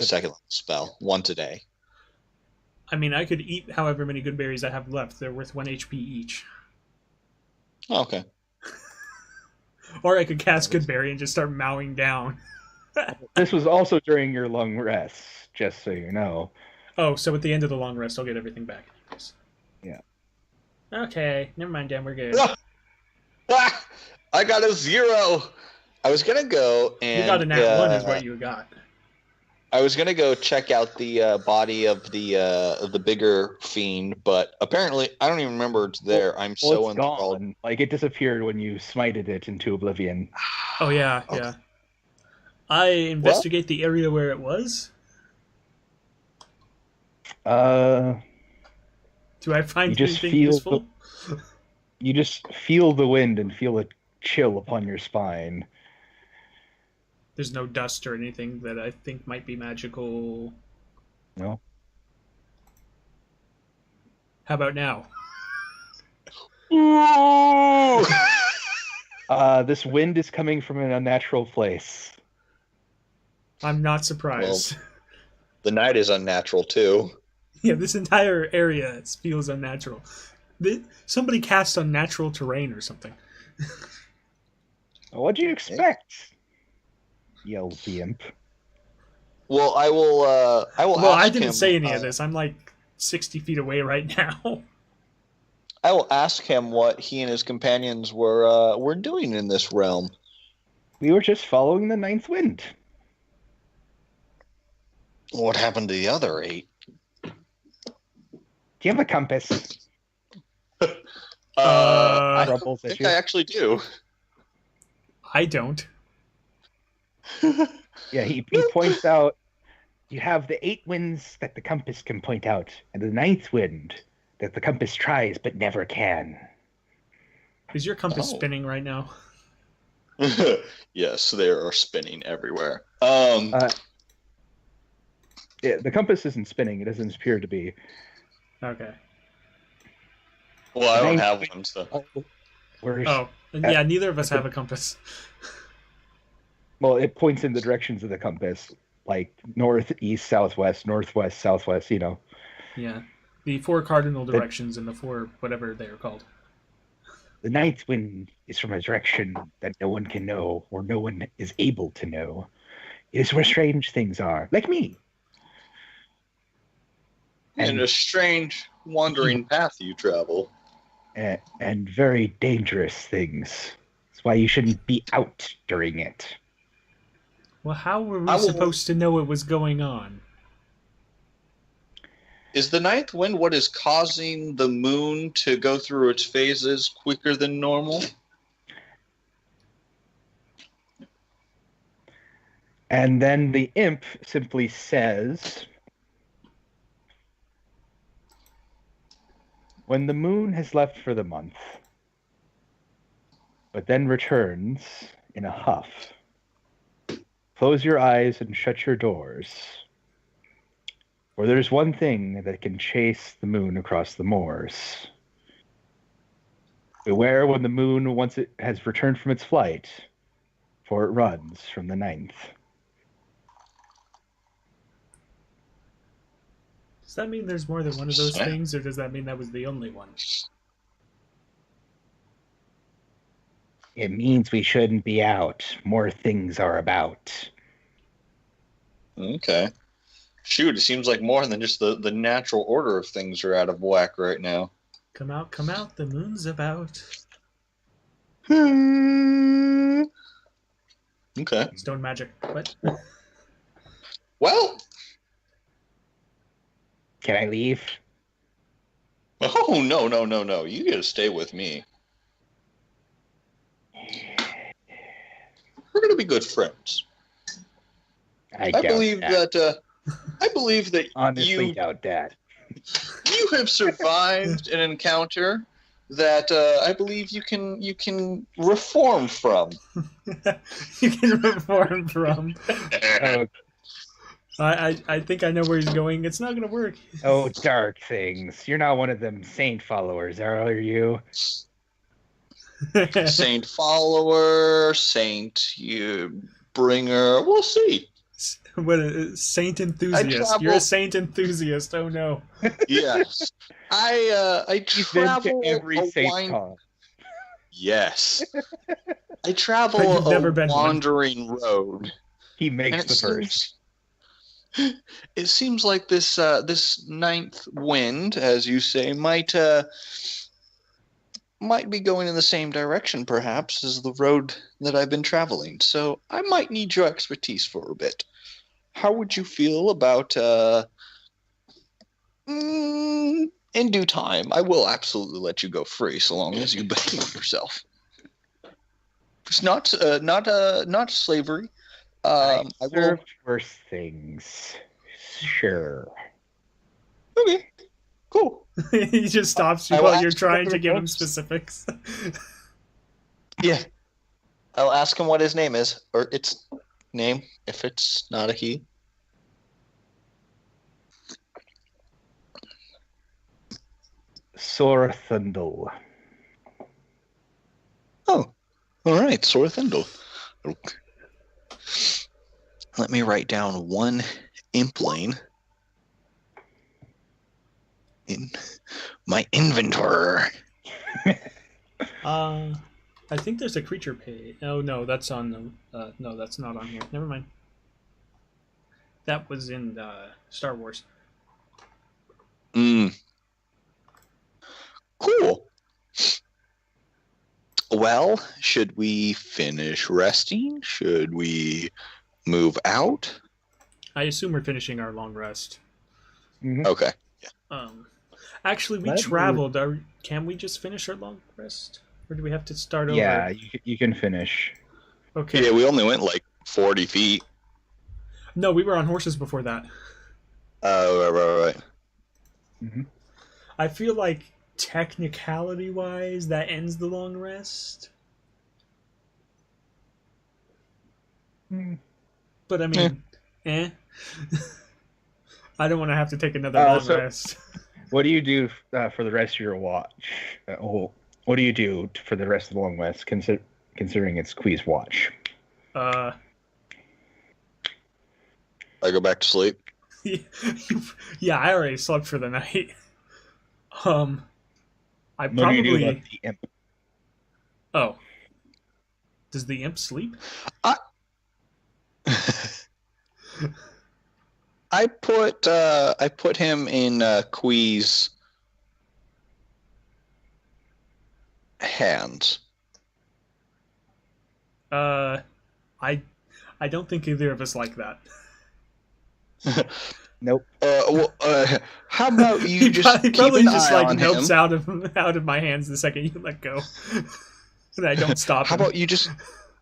second level spell once a day. I mean, I could eat however many good berries I have left. They're worth 1 HP each. Okay. Or I could cast Goodberry and just start mowing down. This was also during your long rest, just so you know. Oh, so at the end of the long rest, I'll get everything back. Yeah. Okay, never mind, Dan. We're good. I got a 0. I was gonna go and you got a nat 1 is what you got. I was gonna go check out the body of the bigger fiend, but apparently I don't even remember it's there. I'm so enthralled. Gone. Like it disappeared when you smited it into oblivion. Oh yeah, okay. Yeah. I investigate the area where it was. Do I find anything useful? You just feel the wind and feel a chill upon your spine. There's no dust or anything that I think might be magical. No. How about now? This wind is coming from an unnatural place. I'm not surprised. Well, the night is unnatural too. Yeah, this entire area feels unnatural. Somebody cast unnatural terrain or something. What do you expect? Yelled the imp. Well, I will. Well, ask I didn't him, say any of this. I'm like 60 feet away right now. I will ask him what he and his companions were doing in this realm. We were just following the ninth wind. What happened to the other 8? Do you have a compass? I think I actually do. I don't. Yeah, he points out you have the 8 winds that the compass can point out, and the 9th wind that the compass tries but never can. Is your compass spinning right now? Yes, they are spinning everywhere. Yeah, the compass isn't spinning. It doesn't appear to be. Okay. Well, I don't have one, so. Yeah, neither of us have a compass. Well, it points in the directions of the compass, like north, east, southwest, northwest, southwest, you know. Yeah. The 4 cardinal directions and the 4 whatever they are called. The 9th wind is from a direction that no one can know, or no one is able to know. It is where strange things are, like me. And a strange, wandering path you travel. And very dangerous things. That's why you shouldn't be out during it. Well, how were we supposed to know what was going on? Is the 9th wind what is causing the moon to go through its phases quicker than normal? And then the imp simply says, when the moon has left for the month, but then returns in a huff, close your eyes and shut your doors. For there's one thing that can chase the moon across the moors. Beware when the moon, once it has returned from its flight, for it runs from the 9th. Does that mean there's more than one of those things, or does that mean that was the only one? It means we shouldn't be out. More things are about. Okay. Shoot, it seems like more than just the natural order of things are out of whack right now. Come out, the moon's about. Okay. Stone magic. What? Well. Can I leave? Oh, no. You gotta stay with me. We're gonna be good friends. I believe that honestly doubt that. You have survived an encounter that I believe you can reform from. You can reform from. I think I know where he's going. It's not going to work. Oh, dark things. You're not one of them saint followers, are you? Saint follower, saint you bringer. We'll see. What a saint enthusiast. You're a saint enthusiast. Oh no. Yes. I travel to every saint con. Yes. I travel a wandering road. He makes the first. It seems like this this ninth wind, as you say, might be going in the same direction, perhaps, as the road that I've been traveling. So I might need your expertise for a bit. How would you feel about in due time? I will absolutely let you go free, so long as you behave yourself. It's not slavery. I served worse things. Sure. Okay. Cool. He just stops you while you're trying to give him specifics. Yeah. I'll ask him what his name is, or its name, if it's not a he. Sorthundel. Oh, all right, Sorthundel. Let me write down one impling in my inventory. I think there's a creature page. Oh no, that's on the. No, that's not on here. Never mind. That was in Star Wars. Cool. Well, should we finish resting? Should we move out? I assume we're finishing our long rest. Mm-hmm. Okay. Yeah. Actually, we traveled. Can we just finish our long rest, or do we have to start over? Yeah, you can finish. Okay. Yeah, we only went like 40 feet. No, we were on horses before that. Oh, right. Mm-hmm. I feel like technicality-wise, that ends the long rest. But I mean, I don't want to have to take another long rest. What do you do for the rest of your watch? What do you do for the rest of the long rest, considering it's Quee's watch? I go back to sleep. Yeah, I already slept for the night. I what do you do about the imp? Oh. Does the imp sleep? I put him in Quee's hands. I don't think either of us like that. Nope. How about you just keep probably an just eye like on nopes him? out of my hands the second you let go, and I don't stop. How about you just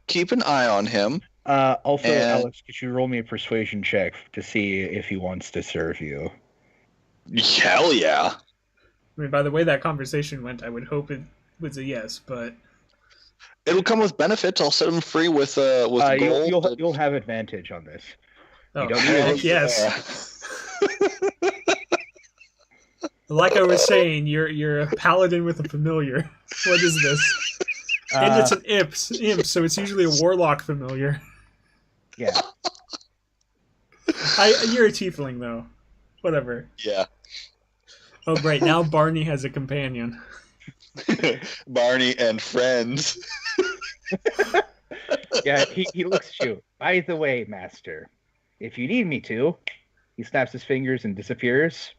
keep an eye on him? Alex, could you roll me a persuasion check to see if he wants to serve you? Hell yeah! I mean, by the way that conversation went, I would hope it was a yes, but it'll come with benefits. I'll set him free with gold. You'll have advantage on this. Oh, yes. Like I was saying, you're a paladin with a familiar. What is this? And it's an imp, so it's usually a warlock familiar. Yeah. You're a tiefling, though. Whatever. Yeah. Oh, great. Now Barney has a companion. Barney and friends. Yeah, he looks at you. By the way, master, if you need me to, he snaps his fingers and disappears.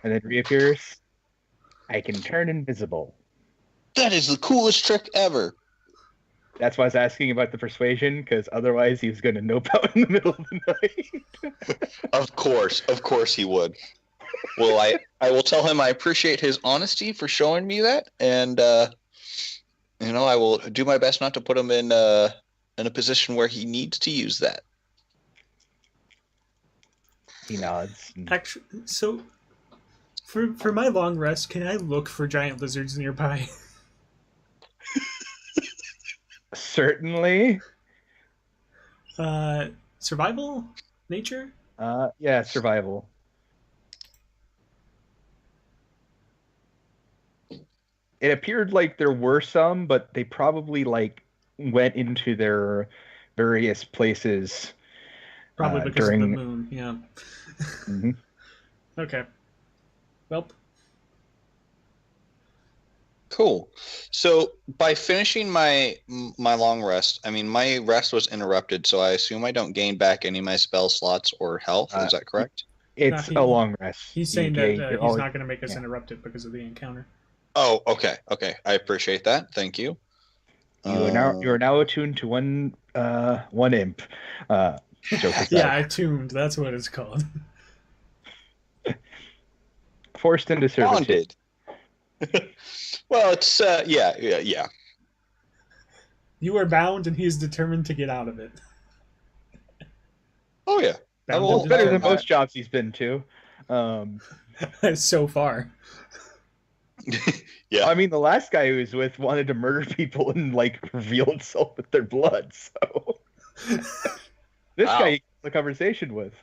And then reappears. I can turn invisible. That is the coolest trick ever. That's why I was asking about the persuasion, because otherwise he was going to nope out in the middle of the night. Of course he would. Well, I will tell him I appreciate his honesty for showing me that, and I will do my best not to put him in a position where he needs to use that. He nods. Actually, so for my long rest, can I look for giant lizards nearby? Certainly. Survival? Nature? Yeah, survival. It appeared like there were some, but they probably went into their various places. Probably because of the moon, yeah. Mm-hmm. Okay. Well. Cool. So by finishing my long rest, I mean my rest was interrupted, so I assume I don't gain back any of my spell slots or health. Is that correct? It's a long rest. He's saying that he's not going to make us interrupt it because of the encounter. Oh, okay. I appreciate that. Thank you. You are now attuned to one imp. Attuned. That's what it's called. Forced into servitude. Well, it's yeah. You are bound, and he's determined to get out of it. Oh yeah, it's better than most jobs he's been to. So far. Yeah. I mean, the last guy he was with wanted to murder people and reveal himself with their blood. So this guy you have a conversation with.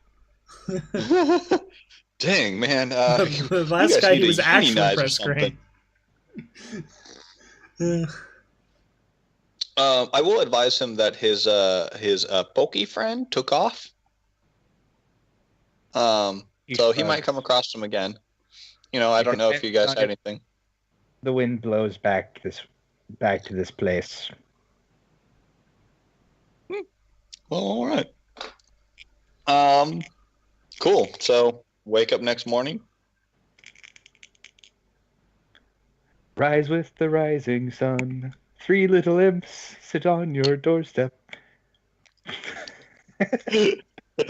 Dang, man! The last guy he was actually press great. I will advise him that his pokey friend took off. So he might come across him again. I don't know if you guys had anything. The wind blows back to this place. Well, all right. Cool. So wake up next morning. Rise with the rising sun. 3 little imps sit on your doorstep. The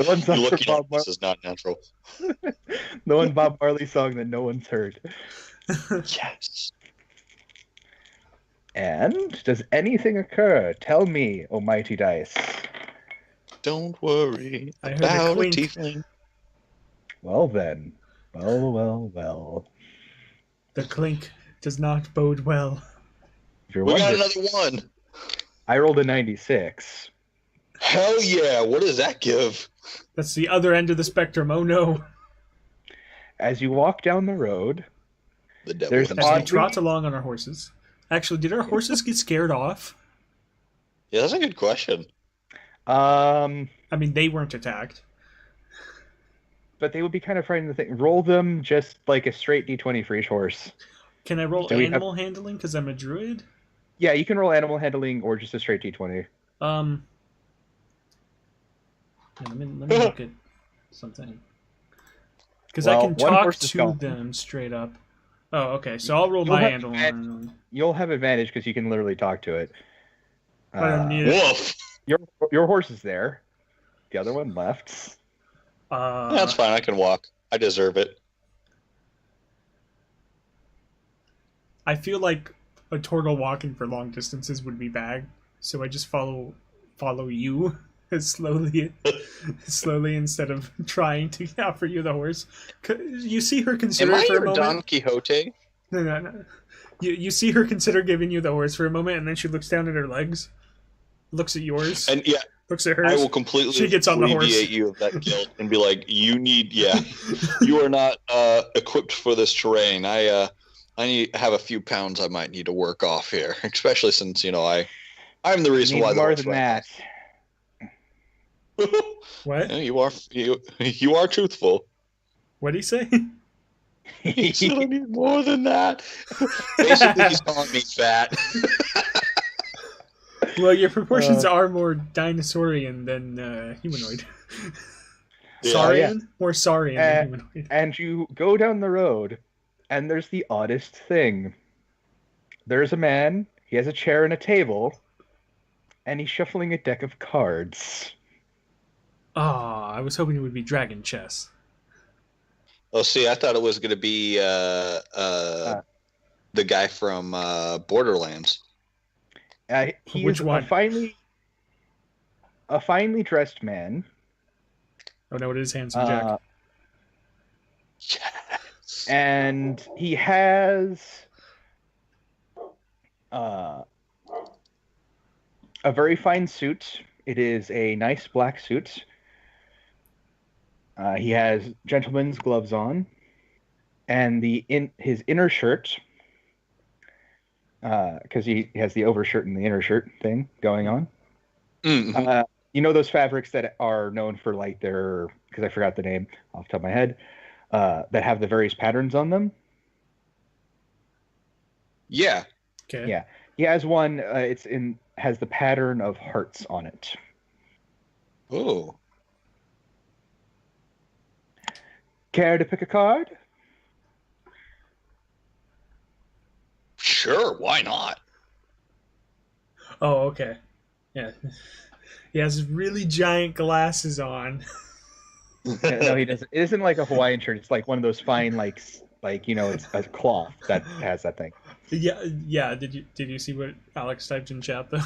one song from Bob Marley. This is not natural. The one Bob Marley song that no one's heard. Yes. And does anything occur? Tell me, O mighty dice. Don't worry about a tiefling. Well then. Well. The clink does not bode well. We got another one. I rolled a 96. Hell yeah. What does that give? That's the other end of the spectrum. Oh no. As you walk down the road, as we trot along on our horses. Actually, did our horses get scared off? Yeah, that's a good question. I mean, they weren't attacked. But they would be kind of frightened to think. Roll them just like a straight D20 for each horse. Can I roll animal handling because I'm a druid? Yeah, you can roll animal handling or just a straight D20. Let me look at something. Because I can talk to them straight up. Oh, okay. So I'll roll my animal handling. You'll have advantage because you can literally talk to it. I don't need it. Woof! Your horse is there. The other one left. That's fine. I can walk. I deserve it. I feel like a Tortle walking for long distances would be bad, so I just follow you slowly instead of trying to offer you the horse. You see her consider for a moment. Don Quixote? No. You see her consider giving you the horse for a moment, and then she looks down at her legs, looks at yours, and looks at hers. I will completely she gets on the horse. You of that guilt and be like, you are not equipped for this terrain. I need to have a few pounds I might need to work off here, especially since I'm the reason why. More than that. What? Yeah, you are truthful. What did he say? He said I need more than that. Basically, he's calling me fat. Well, your proportions are more dinosaurian than humanoid. Saurian? More saurian than humanoid. And you go down the road, and there's the oddest thing. There's a man, he has a chair and a table, and he's shuffling a deck of cards. I was hoping it would be dragon chess. Oh, see, I thought it was going to be the guy from Borderlands. He is a finely dressed man. Oh no, it is Handsome Jack. Yes. And he has a very fine suit. It is a nice black suit. He has gentleman's gloves on, and his inner shirt, because he has the overshirt and the inner shirt thing going on. Mm-hmm. You know those fabrics that are known for their, because I forgot the name off the top of my head, that have the various patterns on them? Yeah. Okay. Yeah, he has one. Has the pattern of hearts on it. Ooh. Care to pick a card? Sure, why not? Oh, okay. Yeah. He has really giant glasses on. No, he doesn't. It isn't like a Hawaiian shirt. It's like one of those fine, it's a cloth that has that thing. Yeah. Did you see what Alex typed in chat though?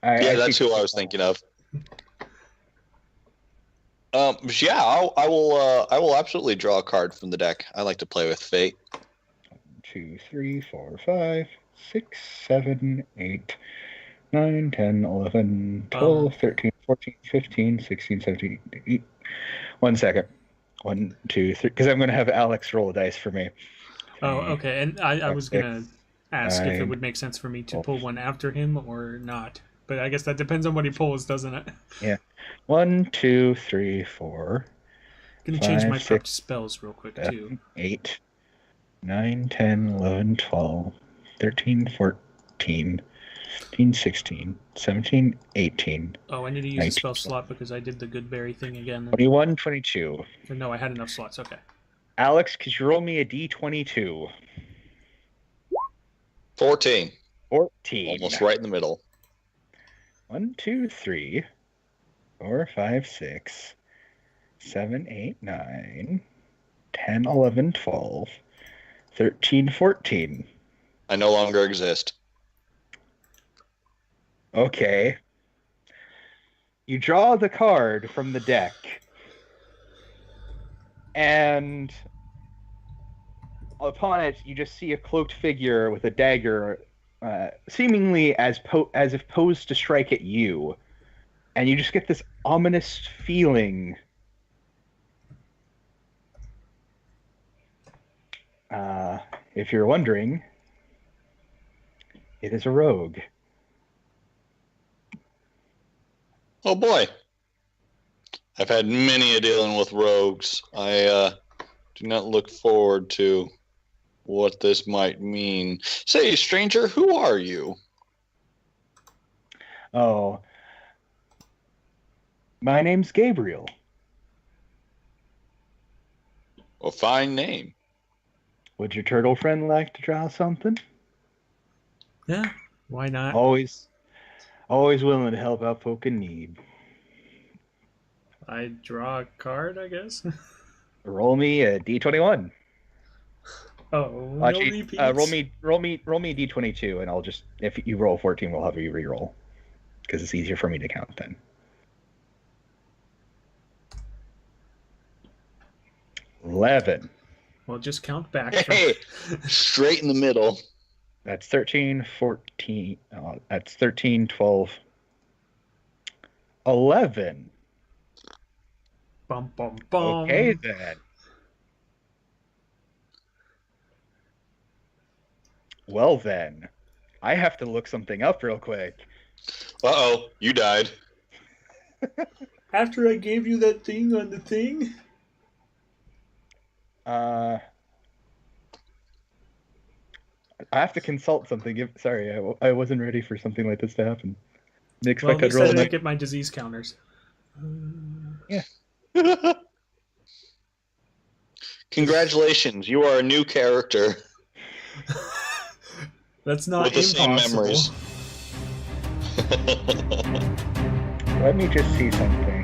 That's who I was thinking of. Yeah, I will absolutely draw a card from the deck. I like to play with fate. 1, 2, 3, 4, 5, 6, 7, 8, 9, 10, 11, 12, 13, 14, 15, 16, 17, 18. 1 second. 1, 2, 3. Because I'm going to have Alex roll a dice for me. 3, okay. And I was going to ask 9, if it would make sense for me to pull one after him or not. But I guess that depends on what he pulls, doesn't it? Yeah. 1, 2, 3, 4. I'm going to change my prepped spells real quick, 7, too. 8, 9, 10, 11, 12, 13, 14, 15, 16, 17, 18. Oh, I need to use 19, a spell slot because I did the Goodberry thing again. 21, 22. No, I had enough slots. Okay. Alex, could you roll me a D22? 14. 14. Almost right in the middle. 1, 2, 3, 4, 5, 6, 7, 8, 9, 10, 11, 12, 13, 14. I no longer exist. Okay. You draw the card from the deck, and upon it, you just see a cloaked figure with a dagger, seemingly as if posed to strike at you, and you just get this ominous feeling. If you're wondering, it is a rogue. Oh boy. I've had many a dealing with rogues. I do not look forward to what this might mean. Say, stranger, who are you? Oh, my name's Gabriel. A fine name. Would your turtle friend like to draw something? Yeah, why not? Always willing to help out folk in need. I draw a card, I guess. Roll me a D21. Oh, actually, no repeats. roll me a D22, and I'll just, if you roll 14, we'll have you re-roll, because it's easier for me to count then. 11. Well, just count back. Hey, straight in the middle. That's 13, 14. That's 13, 12, 11. Bum, bum, bum. Okay, then. Well, then. I have to look something up real quick. Uh-oh, you died. After I gave you that thing on the thing? I have to consult something. Sorry, I wasn't ready for something like this to happen. Well, at least I didn't get my disease counters. Yeah. Congratulations, you are a new character. That's not with the impossible. same memories. Let me just see something.